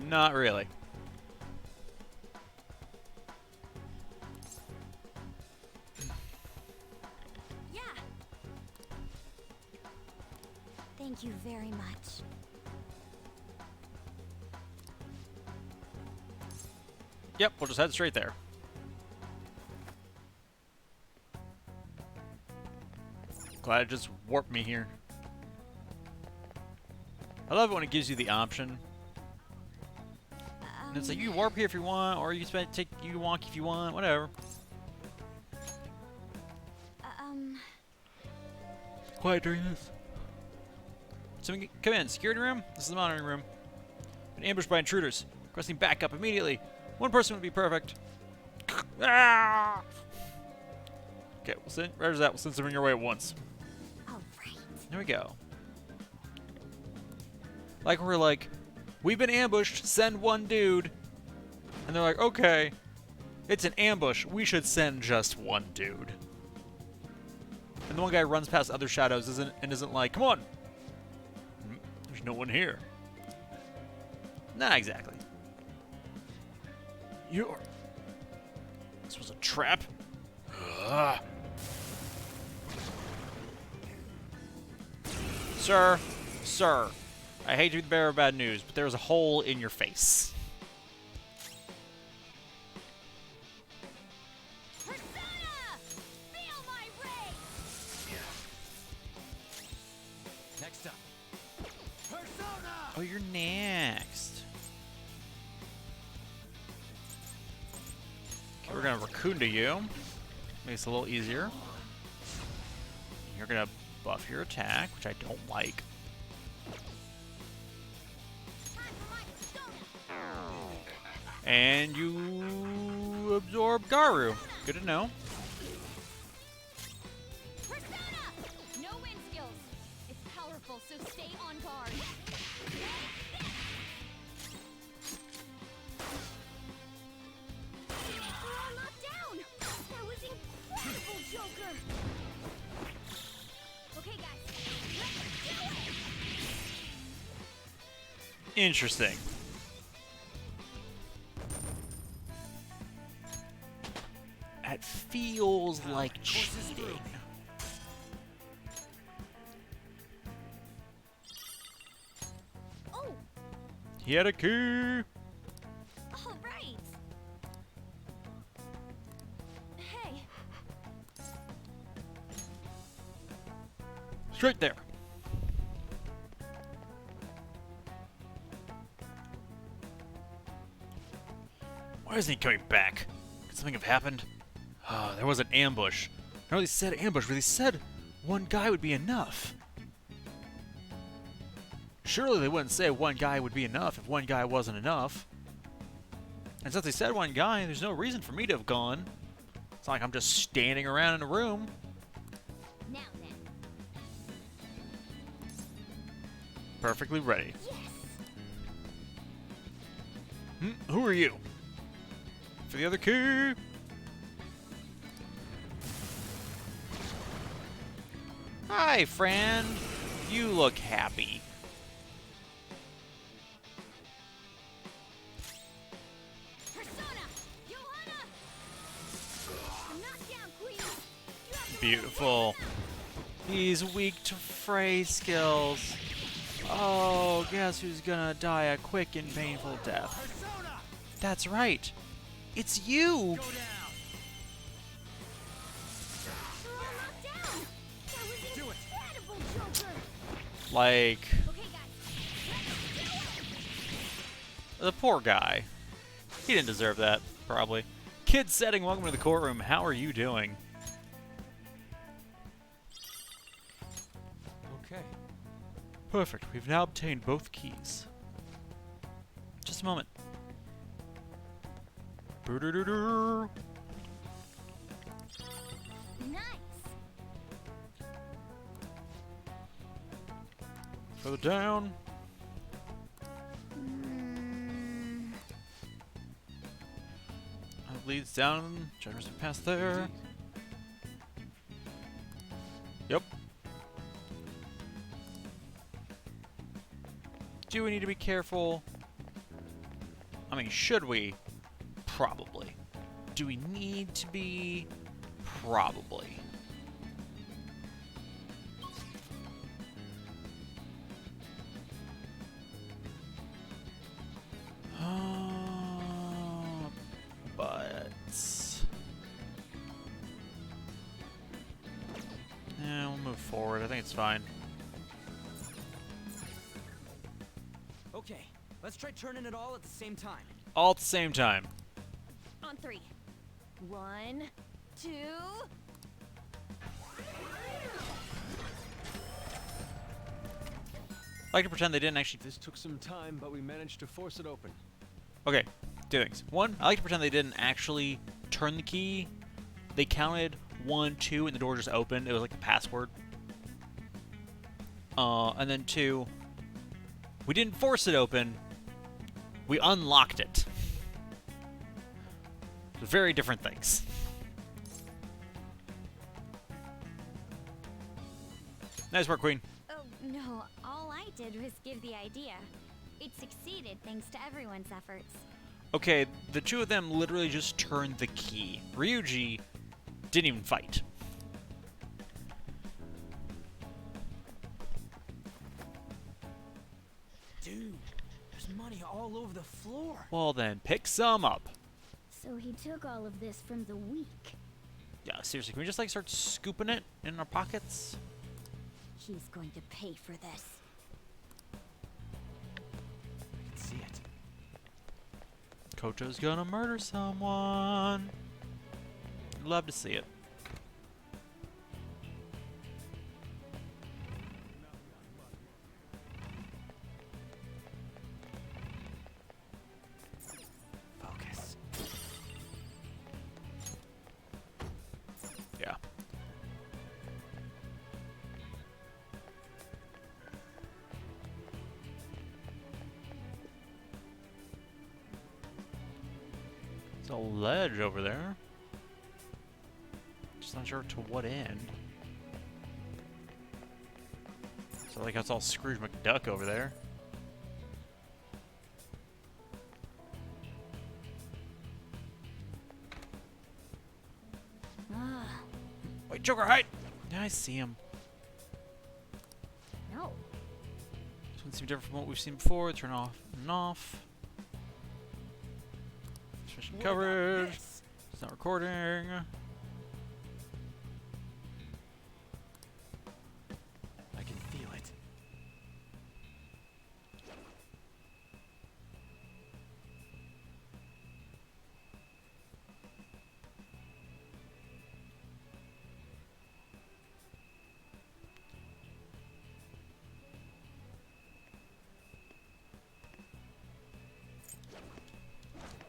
A: Not really.
B: Yeah. Thank you very much.
A: Yep, we'll just head straight there. Glad it just warped me here. I love it when it gives you the option. And it's like, you can warp here if you want, or you can take you walk if you want, whatever. Quiet during this. So we can come in. Security room? This is the monitoring room. Been ambushed by intruders. Requesting backup immediately. One person would be perfect. Ah! Okay, we'll send. Where's that? We'll send someone your way at once.
B: All right.
A: There we go. Like we're like, we've been ambushed. Send one dude. And they're like, okay, it's an ambush. We should send just one dude. And the one guy runs past other shadows isn't like, come on. There's no one here. Not exactly. You're... This was a trap? Ugh. Sir, I hate to be the bearer of bad news, but there's a hole in your face.
B: Persona! Feel my ray!
E: Next up. Persona!
A: Oh, you're next. Okay, we're gonna raccoon to you. Makes it a little easier. You're gonna buff your attack, which I don't like.
B: Time for my persona!
A: And you absorb Garu. Good to know.
B: Persona! No wind skills. It's powerful, so stay on guard. We're all knocked down! That was incredible, Joker! Okay, guys, let's do it!
A: Interesting. It feels like cheating.
B: Oh,
A: He had a key.
B: all right. Hey,
A: Straight there. Why isn't he coming back? Could something have happened? There was an ambush. I know they said ambush, but they said one guy would be enough. Surely they wouldn't say one guy would be enough if one guy wasn't enough. And since they said one guy, there's no reason for me to have gone. It's not like I'm just standing around in a room.
B: now then.
A: Perfectly ready.
B: Yes.
A: Who are you? For the other key. Hi, friend. You look happy.
B: Persona! Johanna! I'm knocked down, Queen! You have to
A: Beautiful. He's weak to phrase skills. Oh, guess who's gonna die a quick and painful death?
E: Persona!
A: That's right. It's you.
E: Go down!
B: We're all knocked down! That was
E: Do it.
B: incredible, Joker!
A: Like,
B: Okay, guys, let's do it!
A: the poor guy. He didn't deserve that, probably. Kid setting, welcome to the courtroom. How are you doing?
E: Okay.
A: Perfect. We've now obtained both keys. Just a moment. Boo-doo-doo-doo.
B: Nice!
A: Further down. That leads down. Generous past there. Yep. Do we need to be careful? I mean, should we? Probably. Do we need to be? Probably. But yeah, we'll move forward. I think it's fine.
D: Okay, let's try turning it all at the same time.
A: All at the same time.
B: On 3. 1, 2...
A: I like to pretend they didn't actually.
F: This took some time, but we managed to force it open.
A: Okay, two things. One, I like to pretend they didn't actually turn the key. They counted 1, 2, and the door just opened. It was like the password. And then two, we didn't force it open. We unlocked it. Very different things. Nice work, Queen.
B: Oh, no. All I did was give the idea. It succeeded thanks to everyone's efforts.
A: Okay, the two of them literally just turned the key. Ryuji didn't even fight.
D: Dude, there's money all over the floor.
A: Well then, pick some up.
B: So he took all of this from the weak.
A: Yeah, seriously, can we just like start scooping it in our pockets?
B: He's going to pay for this.
F: I can see it.
A: Koto's gonna murder someone. Love to see it.
F: Focus.
A: Yeah. There's a ledge over there. Just not sure to what end. So like that's all Scrooge McDuck over there.
B: Ah,
A: Wait, Joker, hide! Yeah, I see him.
B: no.
A: This one seems different from what we've seen before. Turn off and off. Sufficient
D: What about
A: coverage.
D: this?
A: It's not recording.
F: I can feel it.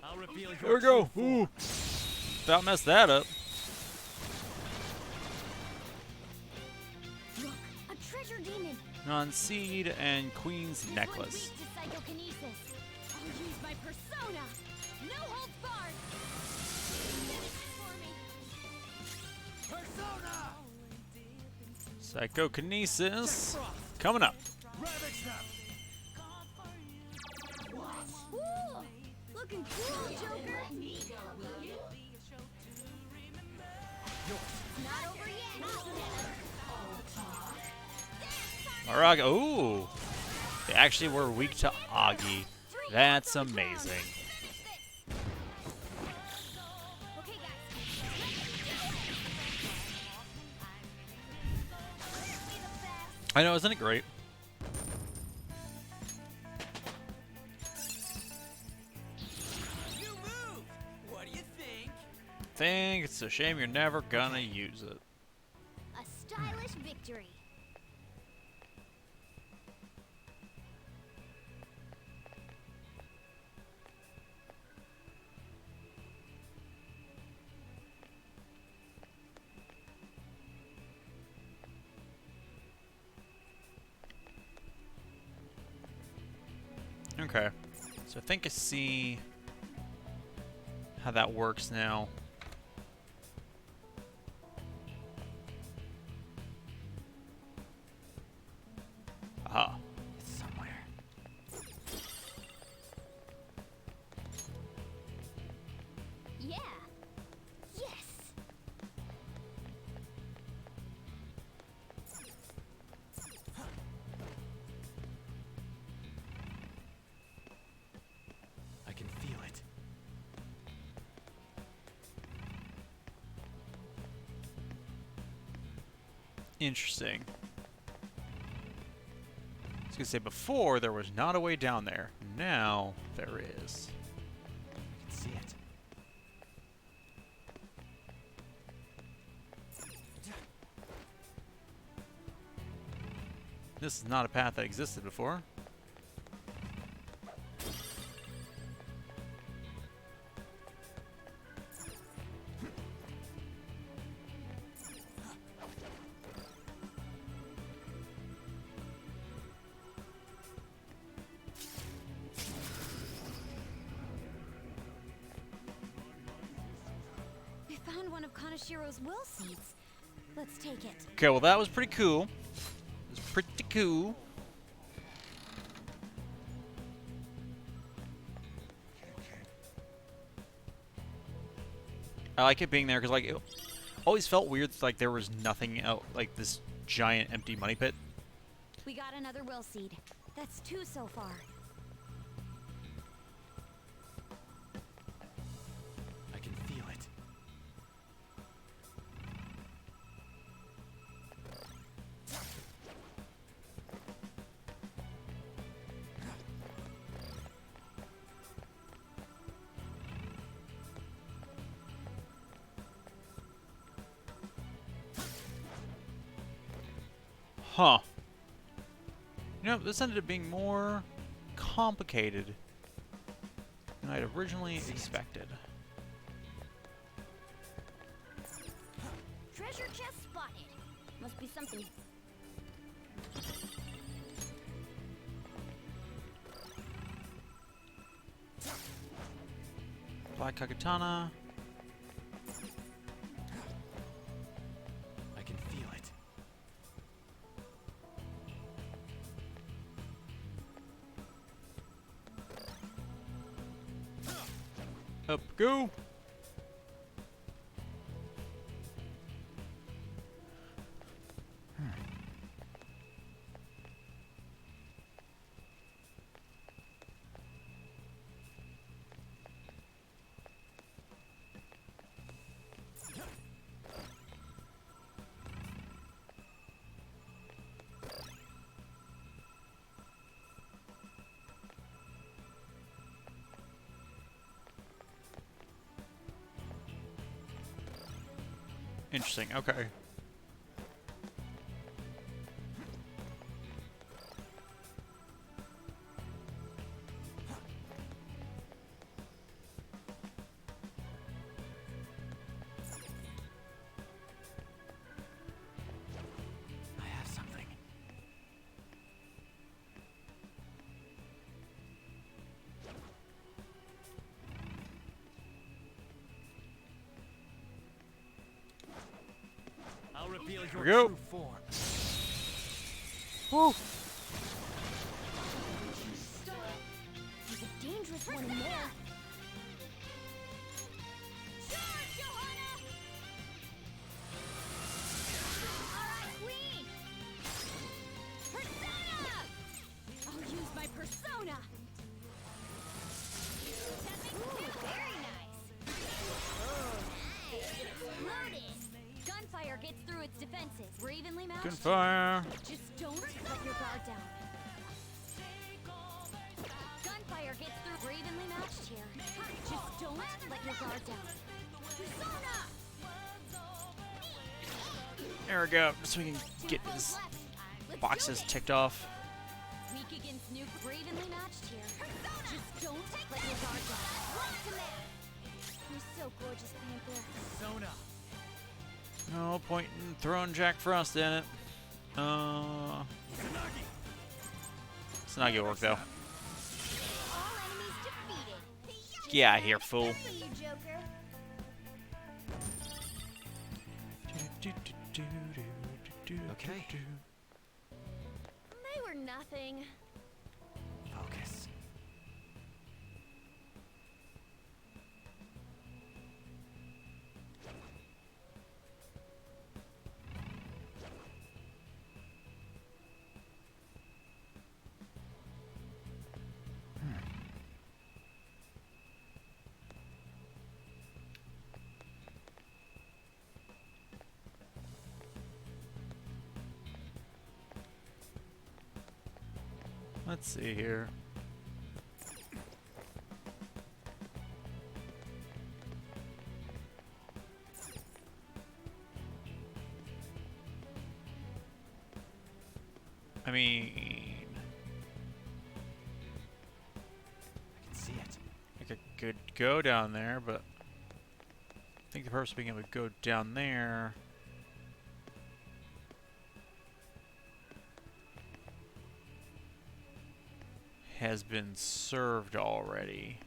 E: I'll reveal your
A: There we go.
E: true form.
A: Ooh. About messed that up.
B: Look, a treasure demon.
A: Non-seed and Queen's
B: This
A: necklace.
B: one's weak to psychokinesis. I'll use my persona. No holds barred. Finish this for me.
A: Psychokinesis. Coming up.
B: Ooh, looking cool, Joker. Not over yet.
A: Araga. Ooh. They actually were weak to Agi. That's amazing.
B: Okay, guys.
A: I know, isn't it great?
D: New move. What do you think?
A: Think it's a shame you're never gonna use it.
B: A stylish victory.
A: Okay. So I think I see how that works now. Aha.
F: It's somewhere.
B: Yeah. Yes.
F: I can feel it.
A: Interesting. I was gonna say before there was not a way down there. Now there is.
F: I can see it.
A: This is not a path that existed before.
B: We found one of Kanashiro's will seeds. Let's take it.
A: Okay, well that was pretty cool. It was pretty cool. I like it being there because like it always felt weird. Like there was nothing out, like this giant empty money pit.
B: We got another will seed. That's 2 so far.
F: I can feel it.
A: Huh. You know, this ended up being more complicated than I'd originally expected.
B: Treasure chest spotted. Must be something.
A: Black Kakatana.
F: I can feel it.
A: Up go. Interesting. Okay.
F: I have something.
E: I'll reveal your
A: we go.
E: true form.
A: Woo.
B: There's a dangerous one in there. Charge, Johanna! Alright, Queen! Persona! I'll use my persona! Ooh, very nice! Nice! Loaded! Gunfire gets through its defenses. We're evenly matched.
A: Gunfire.
B: Just don't let your guard down. Gunfire gets through. We're evenly matched here. Just don't let your guard down. Persona!
A: There we go. So we can get his
B: Let's
A: boxes
B: do it.
A: ticked off.
B: Weak against nuke. We're evenly matched here. Just don't let your guard down. You're so gorgeous, Panther.
E: Sona.
A: No point in throwing Jack Frost in it. Snuggy work though.
B: All enemies defeated.
A: Get out of here, fool.
B: For you, Joker.
F: Okay.
B: They were nothing.
F: Focus.
A: Let's see here. I mean, could go down there, but I think the purpose of being able to go down there has been served already.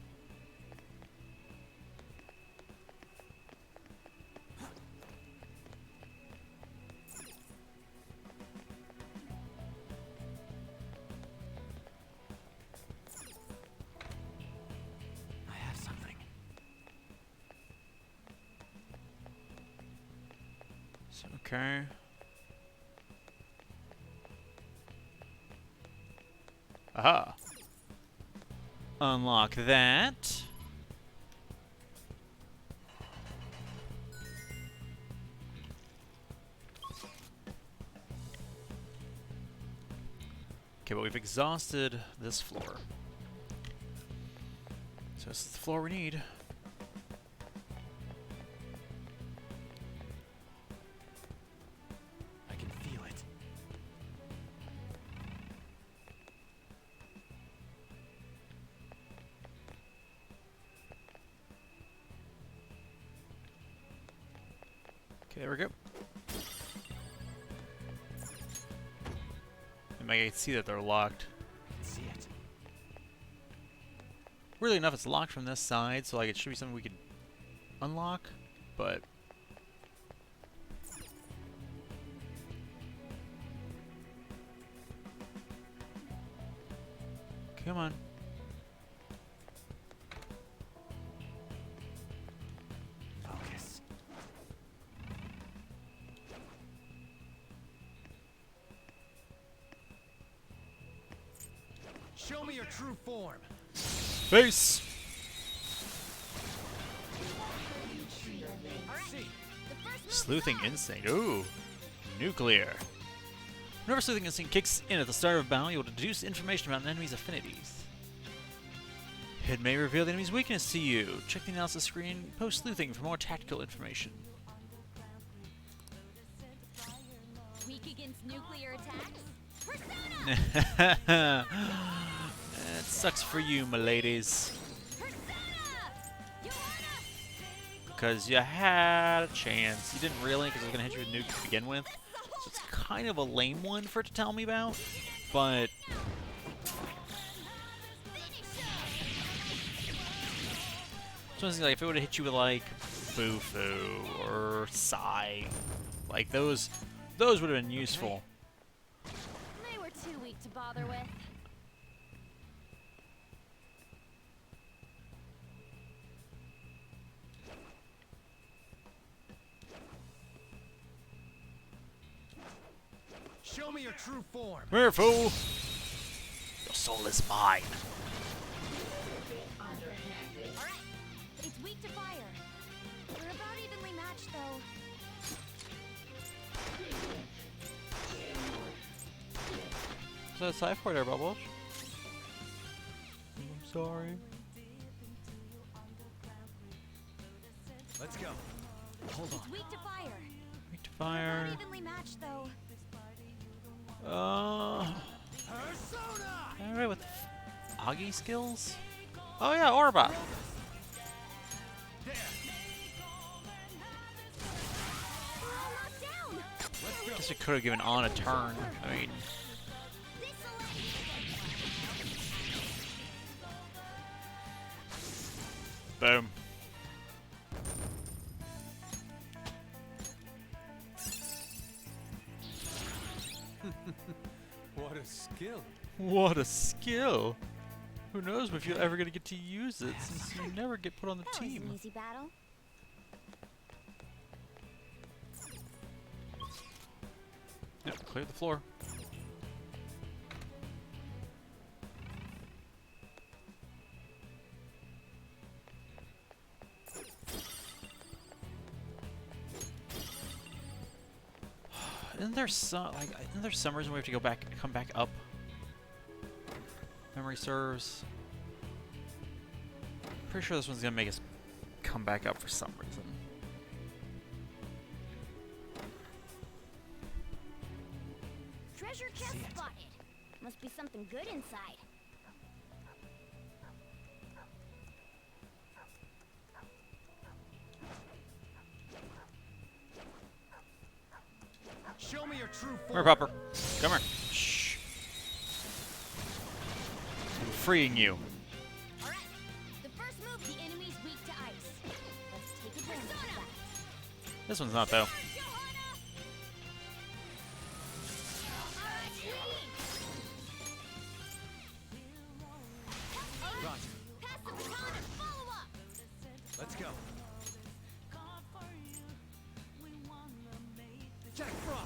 F: I have something.
A: So, okay. Aha. Unlock that. Okay, but we've exhausted this floor. So this is the floor we need.
F: I can feel it.
A: Okay, there we go. And I can see that they're locked.
F: I can see it.
A: Weirdly enough, it's locked from this side, so like it should be something we could unlock, but come on.
F: Focus.
E: Show me your true form.
A: Face!
E: See.
A: Sleuthing Instinct. Ooh. Nuclear. Whenever Sleuthing Instinct kicks in at the start of a battle, you will deduce information about an enemy's affinities. It may reveal the enemy's weakness to you. Check the analysis screen post Sleuthing for more tactical information.
B: Weak against nuclear attacks? Persona!
A: It sucks for you, my ladies.
B: Persona! You wanna?
A: Because you had a chance. You didn't really, because I was going to hit you with nukes to begin with. So it's kind of a lame one for it to tell me about. But it's one of those things, like, if it would have hit you with, like, Boo-Foo or Psy, like, those would have been useful.
B: They were too weak to bother with.
E: Show me your true form.
A: Come here, fool! Your soul is mine.
B: Alright, it's weak to fire. We're about evenly matched, though.
A: Is that a side for there, Bubbles? I'm sorry.
E: Let's go.
F: Hold on.
B: It's weak to fire.
A: Weak to
B: We're
A: fire.
B: about evenly matched, though.
E: Persona!
A: Alright, with Augie skills? Oh yeah, Orba!
E: There.
B: We're all knocked down.
E: Let's go.
A: Guess we could have given On a turn. I mean, boom.
E: What a skill.
A: What a skill! Who knows if you're ever gonna get to use it, since you never get put on the
B: That was an
A: team.
B: easy battle.
A: Yep, clear the floor. Isn't there some isn't there some reason we have to come back up? Memory serves. Pretty sure this one's gonna make us come back up for some reason.
B: Treasure chest spotted. Must be something good inside.
E: Show me your true
A: Come here,
E: form.
A: Pupper. Come here. Shh. I'm freeing you.
B: All right. The first move, the enemy's weak to ice. Let's take advantage of that.
A: This one's not, though.
B: Johanna! Alright, Queen!
E: Roger.
B: Pass the baton and follow up!
E: Let's go. Jack Frost.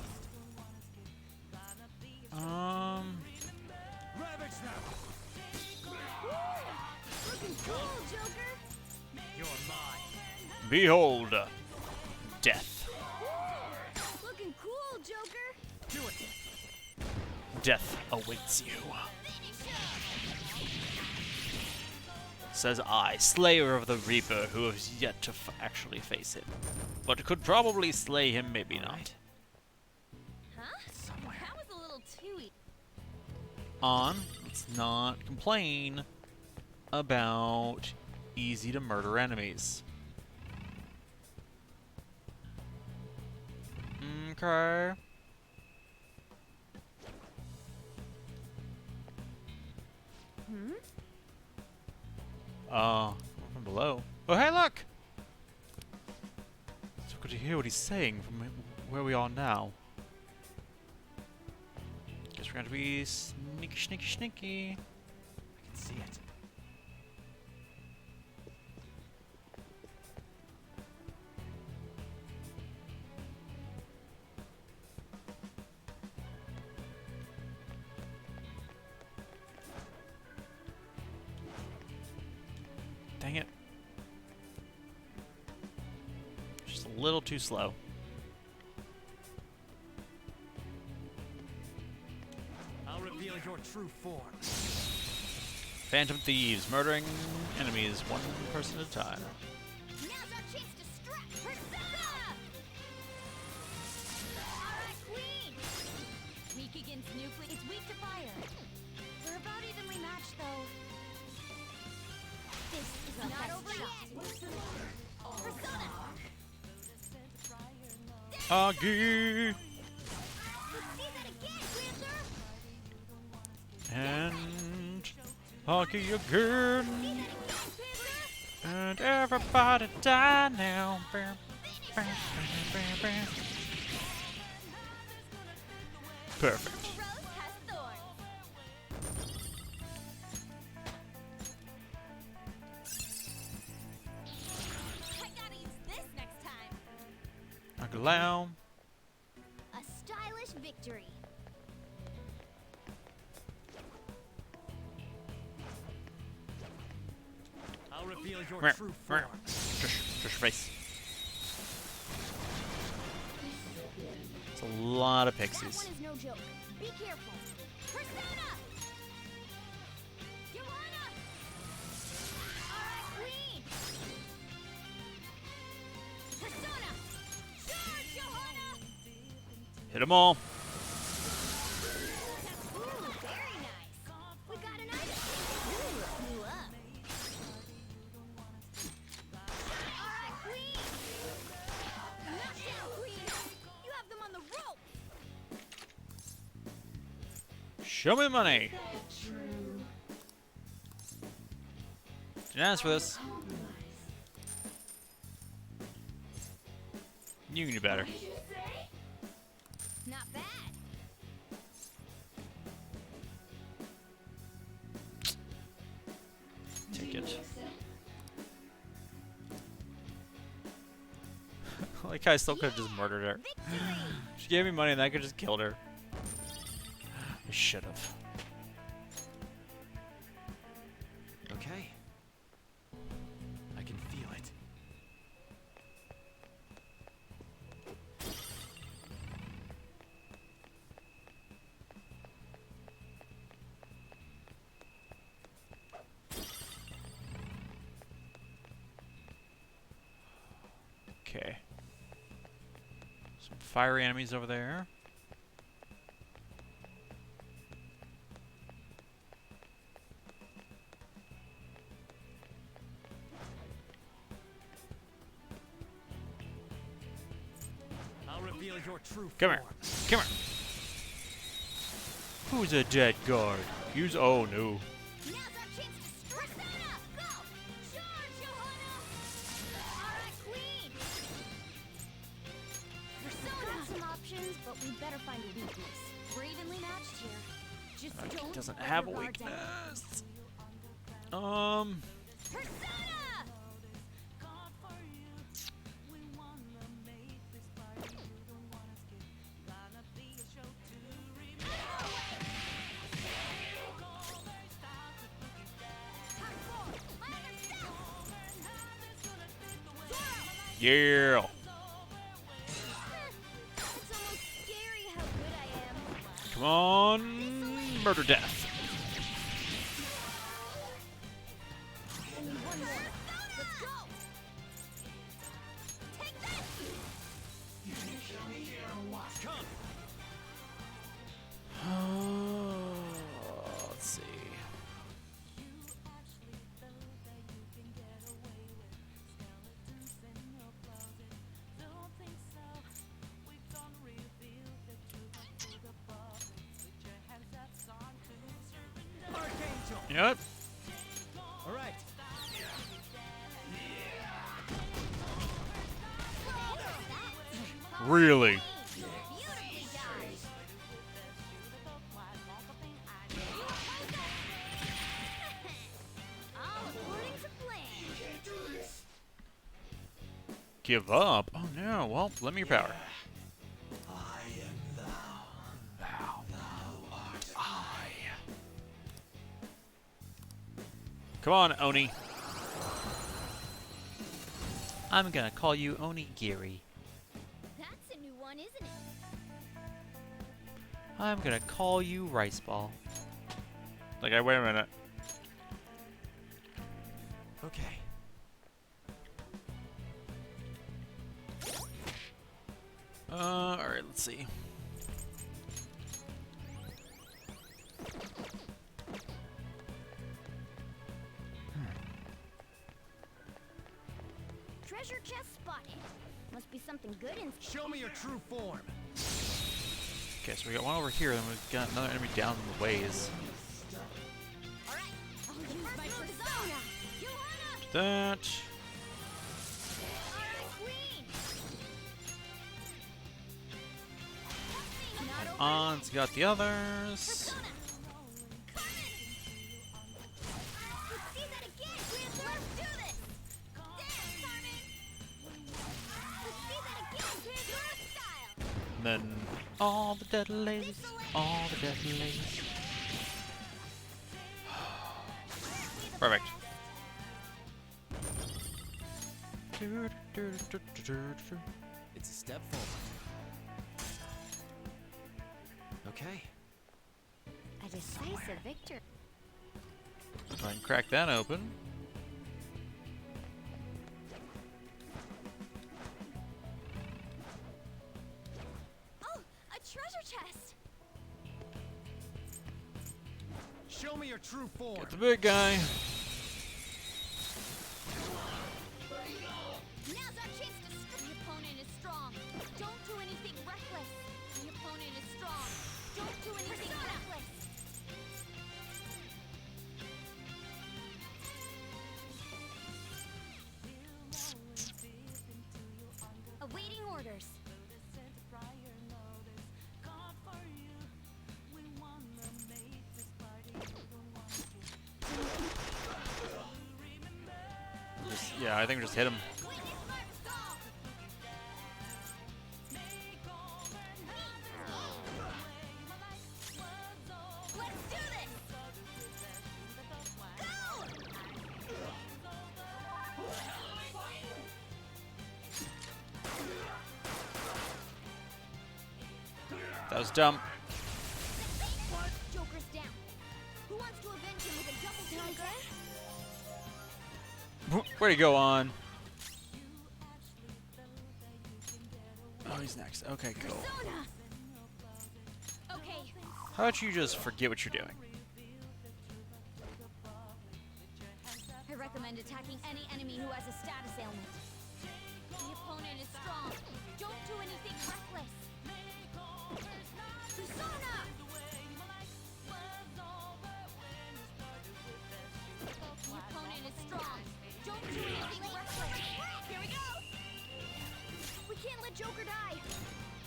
E: Ravage now.
B: Looking cool, Joker!
E: You're mine.
A: Behold, death.
B: Looking cool, Joker!
E: Do it.
A: Death awaits you.
B: Finish him!
A: Says I, Slayer of the Reaper, who has yet to actually face him. But could probably slay him, maybe not.
B: Huh? That was a little too easy.
A: Let's not complain about easy to murder enemies. Okay. From below. Oh, hey, look! So good to hear what he's saying from where we are now. Guess we're going to be sneaky, sneaky, sneaky.
F: I can see it.
A: Dang it. Just a little too slow.
E: I'll reveal your true form.
A: Phantom Thieves, murdering enemies one person at a time.
B: Now's our chance to strike! Persona! Alright, Queen! Weak against nuclear. It's weak to fire. We're about evenly matched, though. This is not over yet. Persona!
A: Augie!
B: Let's see that again, Panther!
A: And Augie again.
B: See that again, Panther!
A: And everybody die now. Bam, bam, bam, bam. Perfect.
B: The rose has thorns. I gotta use this next time.
A: Agalow.
B: A stylish victory.
E: I'll reveal your
A: Meh,
E: true
A: meh.
E: form.
A: Just your face. It's a lot of
B: That
A: pixies.
B: one is no joke. Be careful. Persona! Johanna! Alright, Queen! Persona! Charge, Johanna!
A: Hit 'em all.
B: Ooh, very nice. We got an item. Ooh, you up. Alright, Queen! Knockdown, Queen! You have them on the rope!
A: Show me the money. Didn't ask for this. You can do better.
B: Not bad.
A: Take it. Like I still could have just murdered her.
B: Victory!
A: She gave me money and I could have just killed her. I should have.
F: Okay. I can feel it.
A: Okay. Some fiery enemies over there.
E: I'll reveal your true
A: Come here.
E: form.
A: Come here. Who's a dead guard? Use. Oh no.
B: Now's our chance to Persona! Go! Charge, Johanna! Alright, Queen! Persona! Got some options, but we better find a weakness. We're evenly matched here. Just don't
A: Doesn't
B: let
A: have a
B: your guard down.
A: weakness.
B: Persona!
A: Yeah.
B: It's almost scary how good I am.
A: Come on. Murder death.
B: I need one more. Let's go! Take that!
A: Let's see.
E: Archangel.
A: You know what?
E: All right.
A: Really?
B: Beautifully done. All according to plan.
A: Give up? Oh no. Well, lend me your power. Come on, Oni. I'm gonna call you Onigiri.
B: That's a new one, isn't it?
A: I'm gonna call you Rice Ball. Like, wait a minute.
F: Okay.
A: Alright, let's see.
B: Treasure chest spotted. Must be something good in.
E: Show me your true form.
A: Okay, so we got one over here, then we've got another enemy down in the ways.
B: All right. I'll use my persona. Johanna.
A: That.
B: All right, Queen. Not over.
A: On's got the others.
B: Persona. Coming. Let's see that again, Panther. Let's do this. Dance, Carmen. Let's see that again, Panther. Style.
A: And then all the dead ladies. All the dead ladies. Perfect.
F: It's a step forward. Okay.
B: A decisive victory.
A: Try and crack that open.
B: Oh, a treasure chest.
E: Show me your true form.
A: Get the big guy.
B: Now's our chance to The opponent is strong. Don't do anything reckless. The opponent is strong. Don't do anything reckless. Awaiting orders.
A: Yeah, I think we just hit him.
B: Witness my resolve. Let's do this. Go!
A: That was dumb.
B: Joker's down. Who wants to avenge him with a double tiger?
A: Where'd he go on? Oh, he's next. Okay, cool.
B: Persona. Okay.
A: How about you just forget what you're doing?
B: I recommend attacking any enemy who has a status ailment. The opponent is strong. Don't do anything reckless. Persona! The opponent is strong. Don't do anything reckless. Here we go! We can't let Joker die.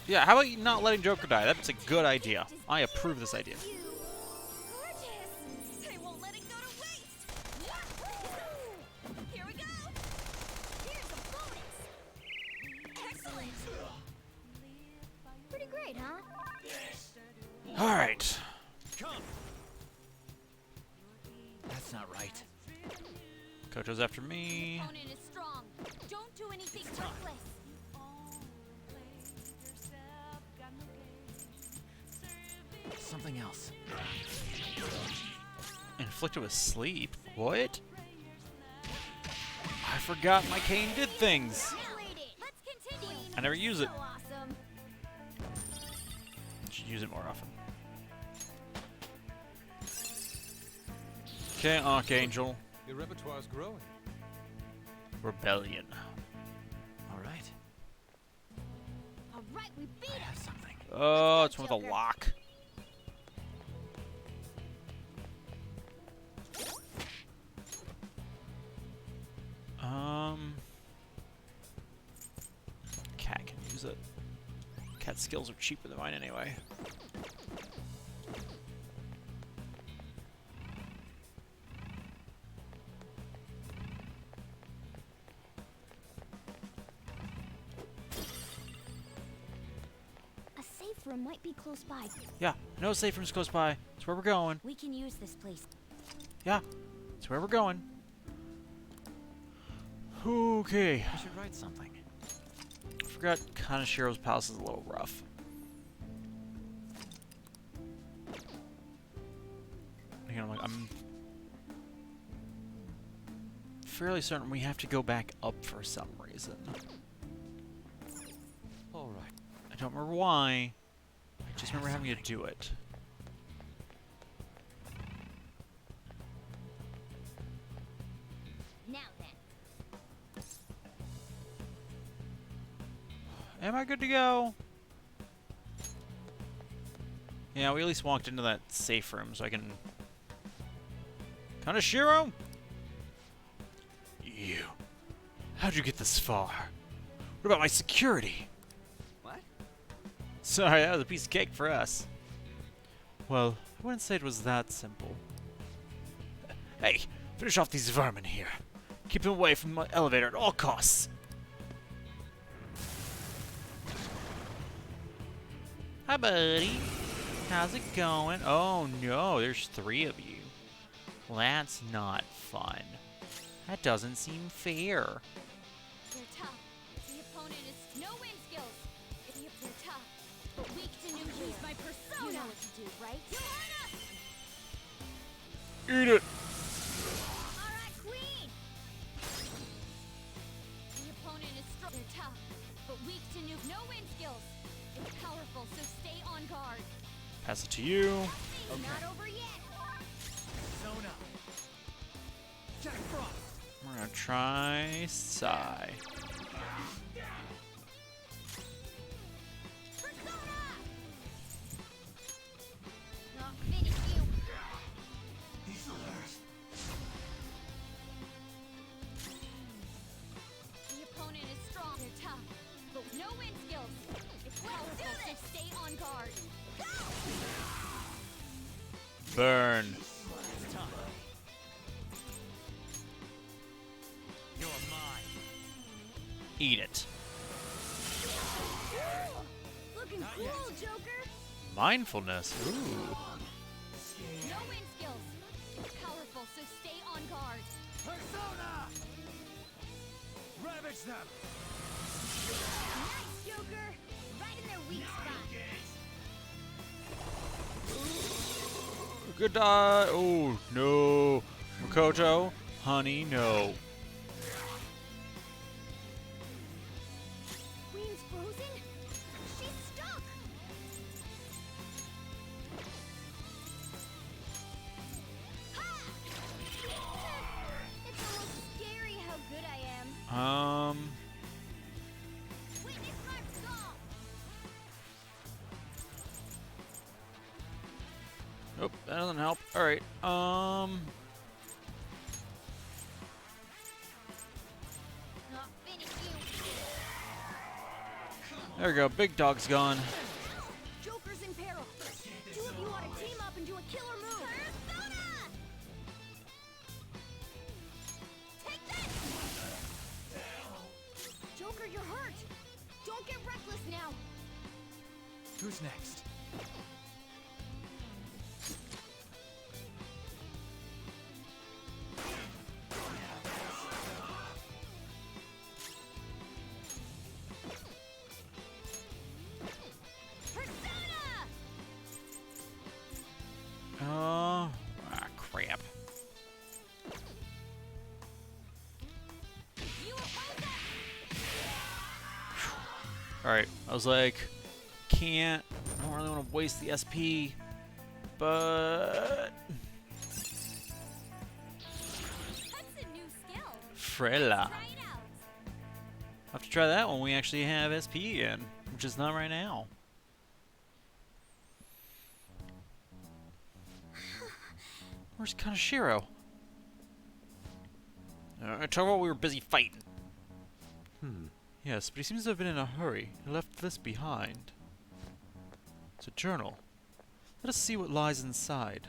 A: Yeah, how about you not letting Joker die? That's a good idea. I approve this idea.
B: You. Gorgeous! I won't let it go to waste! Here we go! Here's a bonus! Excellent! Pretty great, huh?
A: Alright.
E: Come.
F: That's not right.
A: Kojo's after me.
B: Opponent is strong. Don't do anything reckless.
F: Something else.
A: Inflicted with sleep? What? I forgot my cane did things.
B: Let's continue.
A: I never use it.
B: So awesome.
A: Should use it more often. Okay, Archangel.
G: Your repertoire's growing.
A: Rebellion.
F: All right.
B: All right, we beat
F: I
B: it.
F: have something.
A: Oh, it's one with a lock. Cat can use it. Cat's skills are cheaper than mine anyway.
B: A safe room might be close by.
A: Yeah, no safe rooms close by. That's where we're going.
B: We can use this place.
A: Yeah, that's where we're going. Okay.
F: I should write something.
A: I forgot Kanashiro's palace is a little rough. Again, I'm fairly certain we have to go back up for some reason.
F: All right.
A: I don't remember why. I just remember having to do it.
B: Now then.
A: Am I good to go? Yeah, we at least walked into that safe room, so I can... Kanashiro? You. How'd you get this far? What about my security?
D: What?
A: Sorry, that was a piece of cake for us. Well, I wouldn't say it was that simple. Hey, finish off these vermin here. Keep them away from my elevator at all costs. Hi, buddy. How's it going? Oh, no, there's 3 of you. Well, that's not fun. That doesn't seem fair.
B: They're tough. The opponent is no win skills. They're tough, but weak to new use my persona. You know what to do, right?
A: Eat it.
B: All right, Queen. The opponent is strong. They're tough, but weak to new no win skills. It's powerful, so stay on guard.
A: Pass it to you.
B: Not over yet.
E: Persona. Jack Frost.
A: We're gonna try Psy.
B: Persona. I'll finish you. The opponent is strong. They're tough, but no win skills. It's powerful, so stay on guard.
A: Burn.
E: It's time. You're mine.
A: Eat it.
B: Looking
E: Not
B: cool,
E: yet.
B: Joker.
A: Mindfulness. Ooh.
B: No win skills. It's powerful, so stay on guard.
E: Persona. Ravage them.
B: Nice, Joker. Right in their weak spot.
A: Good die. Oh, no. Makoto, honey, no.
B: Queen's frozen? She's stuck. Ha! It's almost scary how good I am. Witness my resolve.
A: Oh, that doesn't help. Alright,
B: Not finish you.
A: there we go. Big dog's gone.
B: Joker's in peril. Two of you ought to team up and do a killer move. Persona! Take this! Joker, you're hurt. Don't get reckless now.
F: Who's next?
B: Persona!
A: Crap.
B: You oppose us!
A: Alright, I was like, I don't really want to waste the SP, but...
B: That's a new skill.
A: Frela.
B: Try it out.
A: I'll have to try that when we actually have SP again, which is not right now. Where's Kaneshiro? I told her we were busy fighting. Yes, but he seems to have been in a hurry. He left this behind. It's a journal. Let us see what lies inside.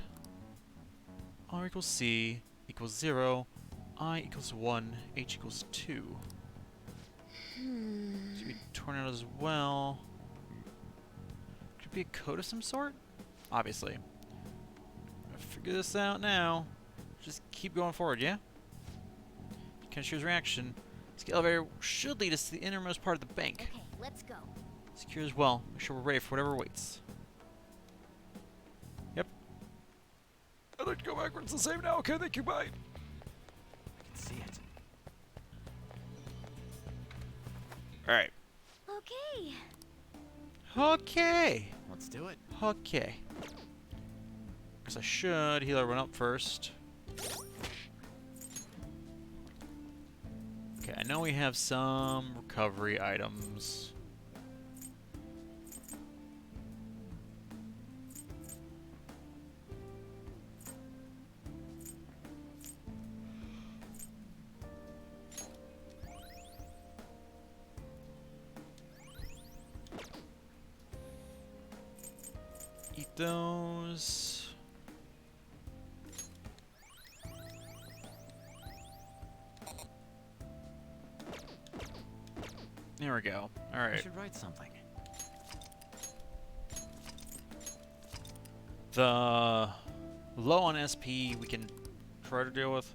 A: R equals C equals 0. I equals 1. H equals 2. Should be torn out as well. Could it be a code of some sort? Obviously. I'll figure this out now. Just keep going forward, yeah? Kaneshiro's reaction. This elevator should lead us to the innermost part of the bank.
B: Okay, let's go.
A: Secure as well. Make sure we're ready for whatever waits. Yep. I'd like to go backwards and save now. Okay, thank you, bye.
F: I can see it.
A: Alright.
B: Okay.
A: Okay.
F: Let's do it.
A: Okay. Guess I should heal everyone up first. Okay, I know we have some recovery items. Eat those. There we go.
F: I
A: Alright.
F: should write something.
A: The low on SP we can try to deal with.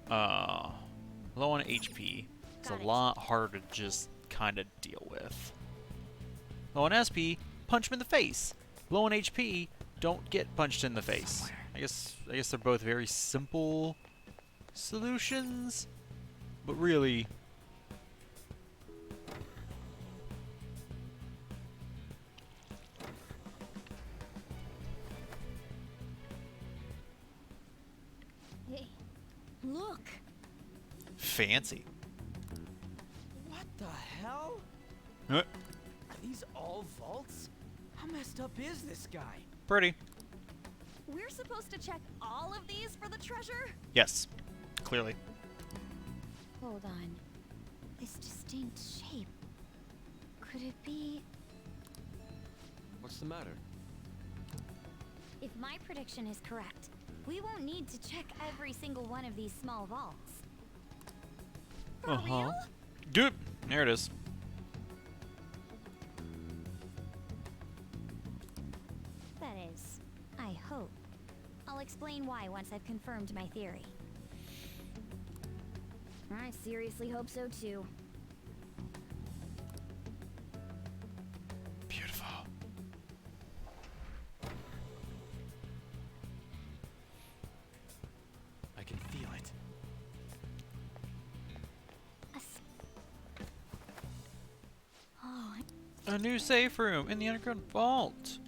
A: Low on HP is a
B: Got it.
A: lot harder to just kind of deal with. Low on SP, punch him in the face. Low on HP, don't get punched in the face. I guess they're both very simple solutions, but really.
B: Hey, look.
A: Fancy.
D: What the hell?
A: Uh,
D: Are these all vaults? How messed up is this guy?
A: Pretty.
B: We're supposed to check all of these for the treasure?
A: Yes. Clearly.
B: Hold on. This distinct shape. Could it be...
G: What's the matter?
B: If my prediction is correct, we won't need to check every single one of these small vaults. For real?
A: Dude, there it is.
B: That is, I hope. I'll explain why once I've confirmed my theory. I seriously hope so too.
A: Beautiful.
F: I can feel it.
B: Oh,
A: A new safe room in the underground vault.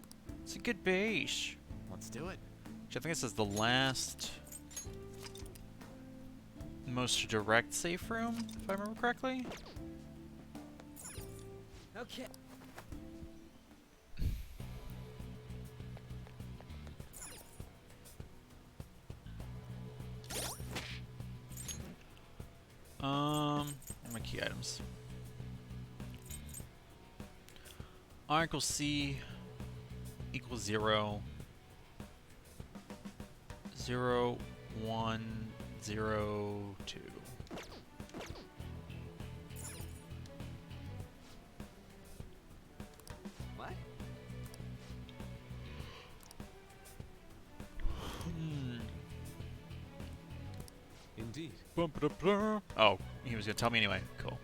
A: It's a good base.
F: Let's do it.
A: Which I think this is the last most direct safe room, if I remember correctly.
D: Okay.
A: the items. R equals C equals 0. 0, 1, 0, 2.
D: What? Indeed.
A: Oh, he was gonna tell me anyway. Cool.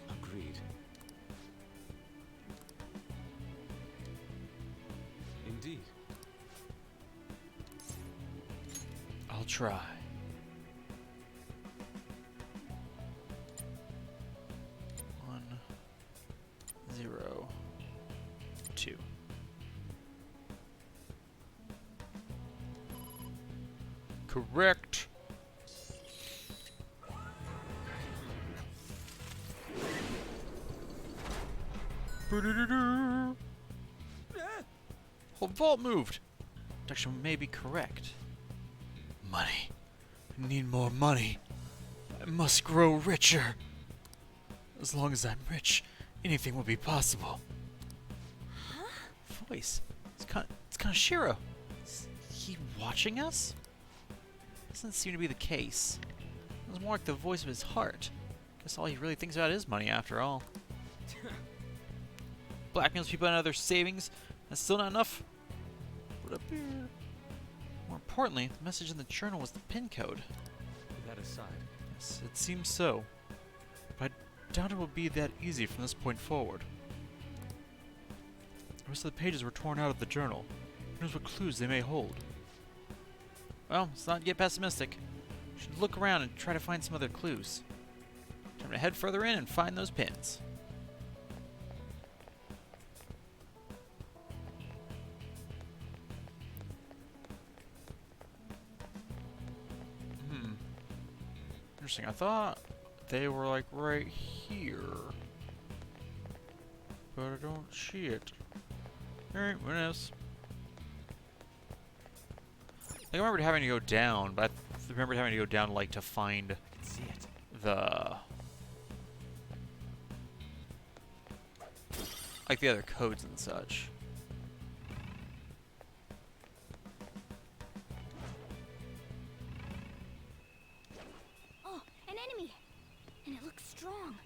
G: Agreed. Indeed.
A: I'll try. One, 0, 2. Correct. Whole vault moved. Deduction may be correct. Money. I need more money. I must grow richer. As long as I'm rich, anything will be possible. Voice. It's Kanashiro. Is he watching us? Doesn't seem to be the case. It was more like the voice of his heart. Guess all he really thinks about is money after all. Blackmails people out of their savings. That's still not enough. What up here? More importantly, the message in the journal was the pin code.
G: That aside,
A: Yes, it seems so. But I doubt it will be that easy from this point forward. The rest of the pages were torn out of the journal. Who knows what clues they may hold? Well, let's not get pessimistic. We should look around and try to find some other clues. Time to head further in and find those pins. Interesting. I thought they were like right here. But I don't see it. Alright, what else? I remembered having to go down, but I remembered having to go down like to find
F: I can see it.
A: the like the other codes and such.
B: Oh, an enemy! And it looks strong.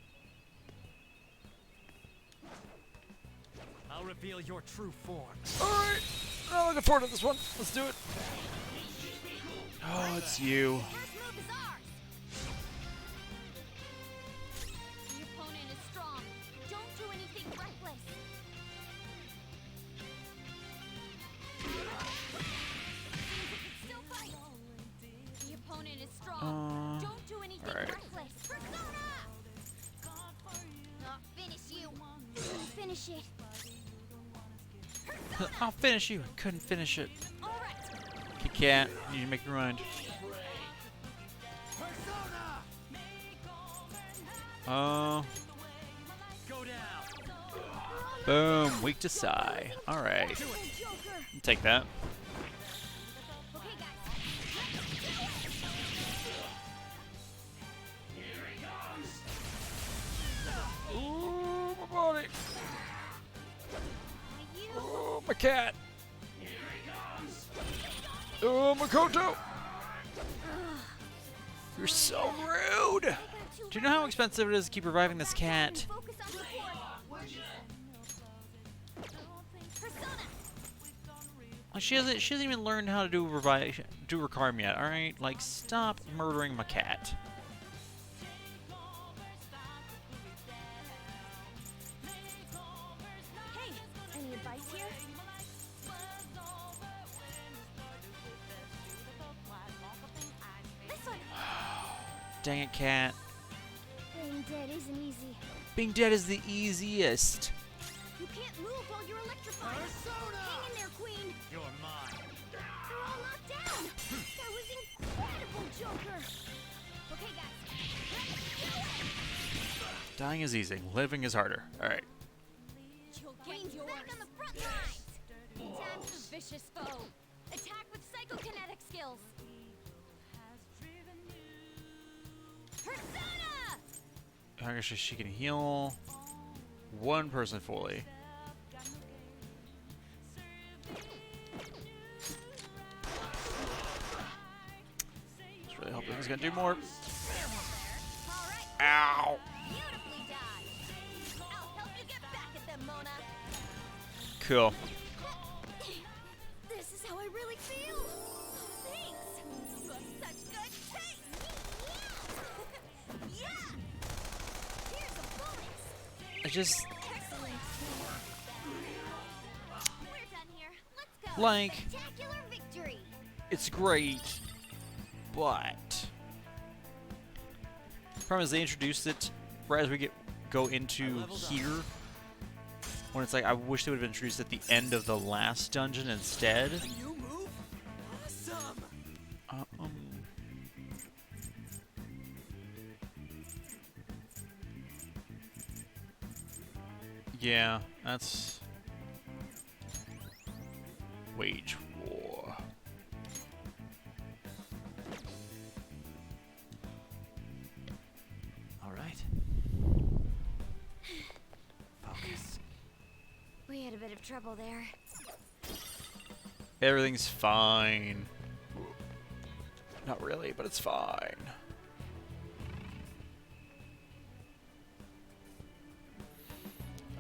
E: I'll reveal your true form.
A: Alright! I'm looking forward to this one. Let's do it. Oh, it's you.
B: First move is ours! The opponent is strong. Don't do anything reckless. Seems it could still fight. The opponent is strong. Don't do anything
A: alright.
B: reckless. Persona! I'll finish you. Finish it.
A: I'll finish you. I couldn't finish it.
B: All right.
A: You can't. You need to make your mind. Oh.
E: Go down.
A: Boom. Weak to Psy. Alright.
B: Joker.
A: Take that.
B: Okay, guys.
A: Ooh, my body.
B: You.
A: Oh, my cat. Oh, Makoto. You're so rude. Do you know how expensive it is to keep reviving this cat?
B: Focus on support. Persona.
A: Like she hasn't even learned how to do Recarm yet. All right, like stop murdering my cat.
B: Hey, any advice here? This one.
A: Dang it, cat.
B: Being dead isn't easy.
A: Being dead is the easiest.
B: You can't move while you're electrified. Hang in there, Queen.
E: You're mine.
B: They're all knocked down. That was incredible, Joker. Okay, guys.
A: Dying is easy. Living is harder. All right.
B: Queen's back on the front lines. Attack the vicious foe. Attack with psychokinetic skills.
A: Actually, she can heal one person fully. Just really hoping he's gonna do more. Ow!
B: Beautifully done. I'll help you get back at them, Mona.
A: Cool.
B: This is how I really feel. Thanks. You have such good taste. Yeah. Here's a bonus.
A: I just
B: Excellent. We're done here. Let's go.
A: like
B: Spectacular victory.
A: it's great, but problem is they introduced it right as we go into here. When it's like, I wish they would have introduced it at the end of the last dungeon instead.
D: New move? Awesome!
A: Yeah, that's wage war.
F: All right. Focus.
B: We had a bit of trouble there.
A: Everything's fine. Not really, but it's fine.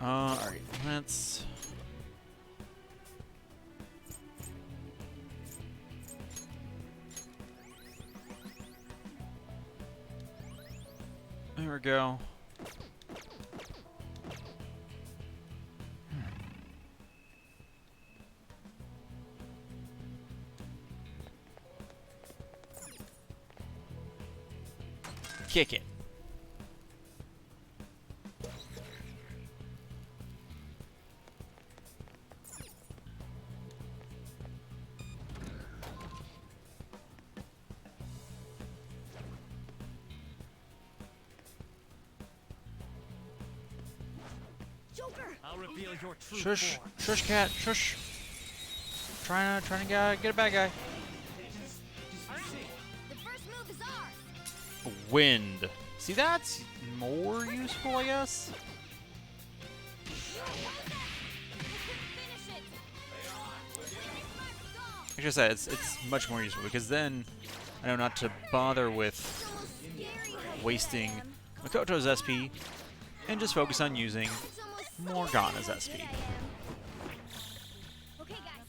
A: Alright, let's... There we go. Kick it.
B: Joker.
E: I'll reveal your true
A: Shush,
E: form.
A: shush, cat, shush. Trying to get a bad guy.
B: The first move is ours.
A: Wind. See, that's more useful, I guess.
B: Finish it.
A: Like I said, it's much more useful because then I know not to bother with wasting Makoto's SP and just focus on using Morgana's SP.
B: Okay, guys.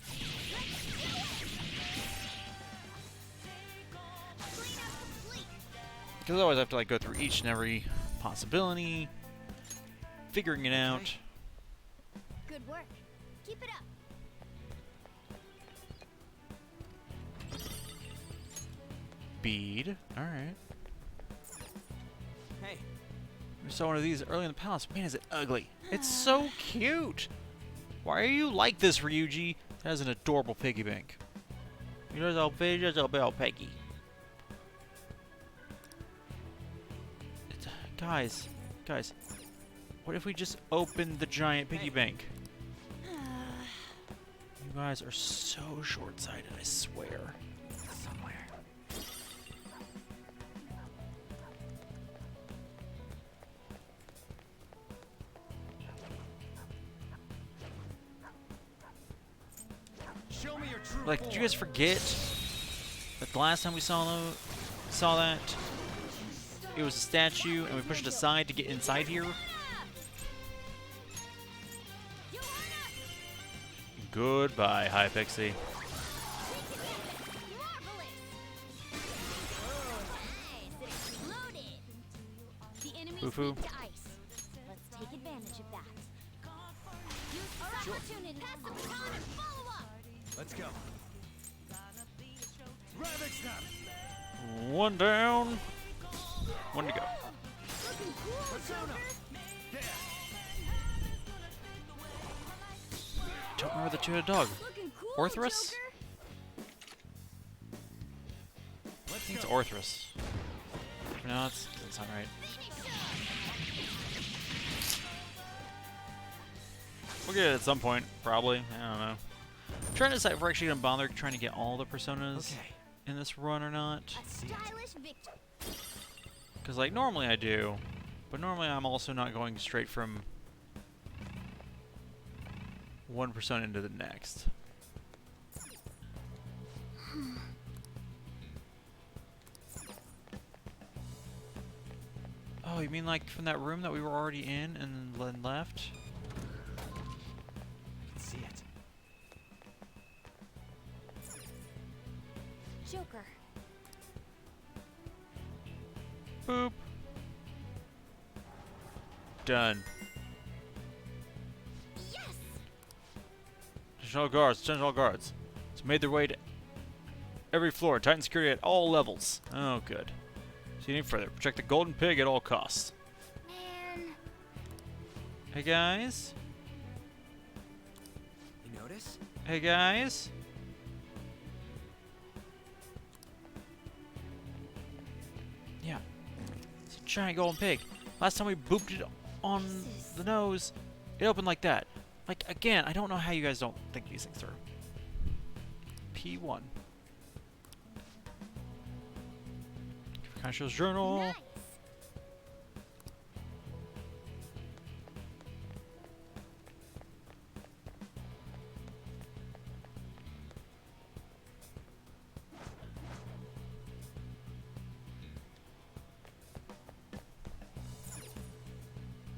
B: Cleanup complete.
A: Because otherwise I have to like go through each and every possibility, figuring it out.
B: Good work. Keep it up.
A: Bead. Alright.
D: Hey,
A: We saw one of these early in the palace. Man, is it ugly. It's so cute. Why are you like this, Ryuji? That is an adorable piggy bank. You know, how big is a bell piggy. Guys, what if we just opened the giant piggy bank? You guys are so short-sighted, I swear.
F: Somewhere.
E: Show me your true
A: Like, did you guys forget that the last time we saw that, it was a statue and we pushed it aside to get inside here? Goodbye, High Pixie. Foo-foo.
B: Let's take advantage of that. Use this opportunity. Pass the baton and follow up.
D: let's go.
E: Ravage them!
A: One down. One to go.
B: Looking cool, Joker.
A: Don't remember the two-headed dog.
B: Looking cool,
A: Orthrus?
B: Joker.
A: I think it's Orthrus. No, that's not right. We'll get it at some point, probably. I don't know. I'm trying to decide if we're actually going to bother trying to get all the personas
F: Okay.
A: in this run or not.
B: A stylish victory.
A: Because, like, normally I do. But normally I'm also not going straight from 1% into the next. Oh, you mean like from that room that we were already in and then left?
F: I can see it.
B: Joker.
A: Boop. Done.
B: Yes!
A: Attention all guards, attention all guards. It's made their way to every floor. Tighten security at all levels. Oh, good. See any further. Protect the golden pig at all costs.
B: Man.
A: Hey guys.
D: You notice?
A: Hey guys. Yeah. It's a giant golden pig. Last time we booped it on the nose, it opened like that. Like, again, I don't know how you guys don't think these things through. P1. Kanshio's journal.
B: Nice.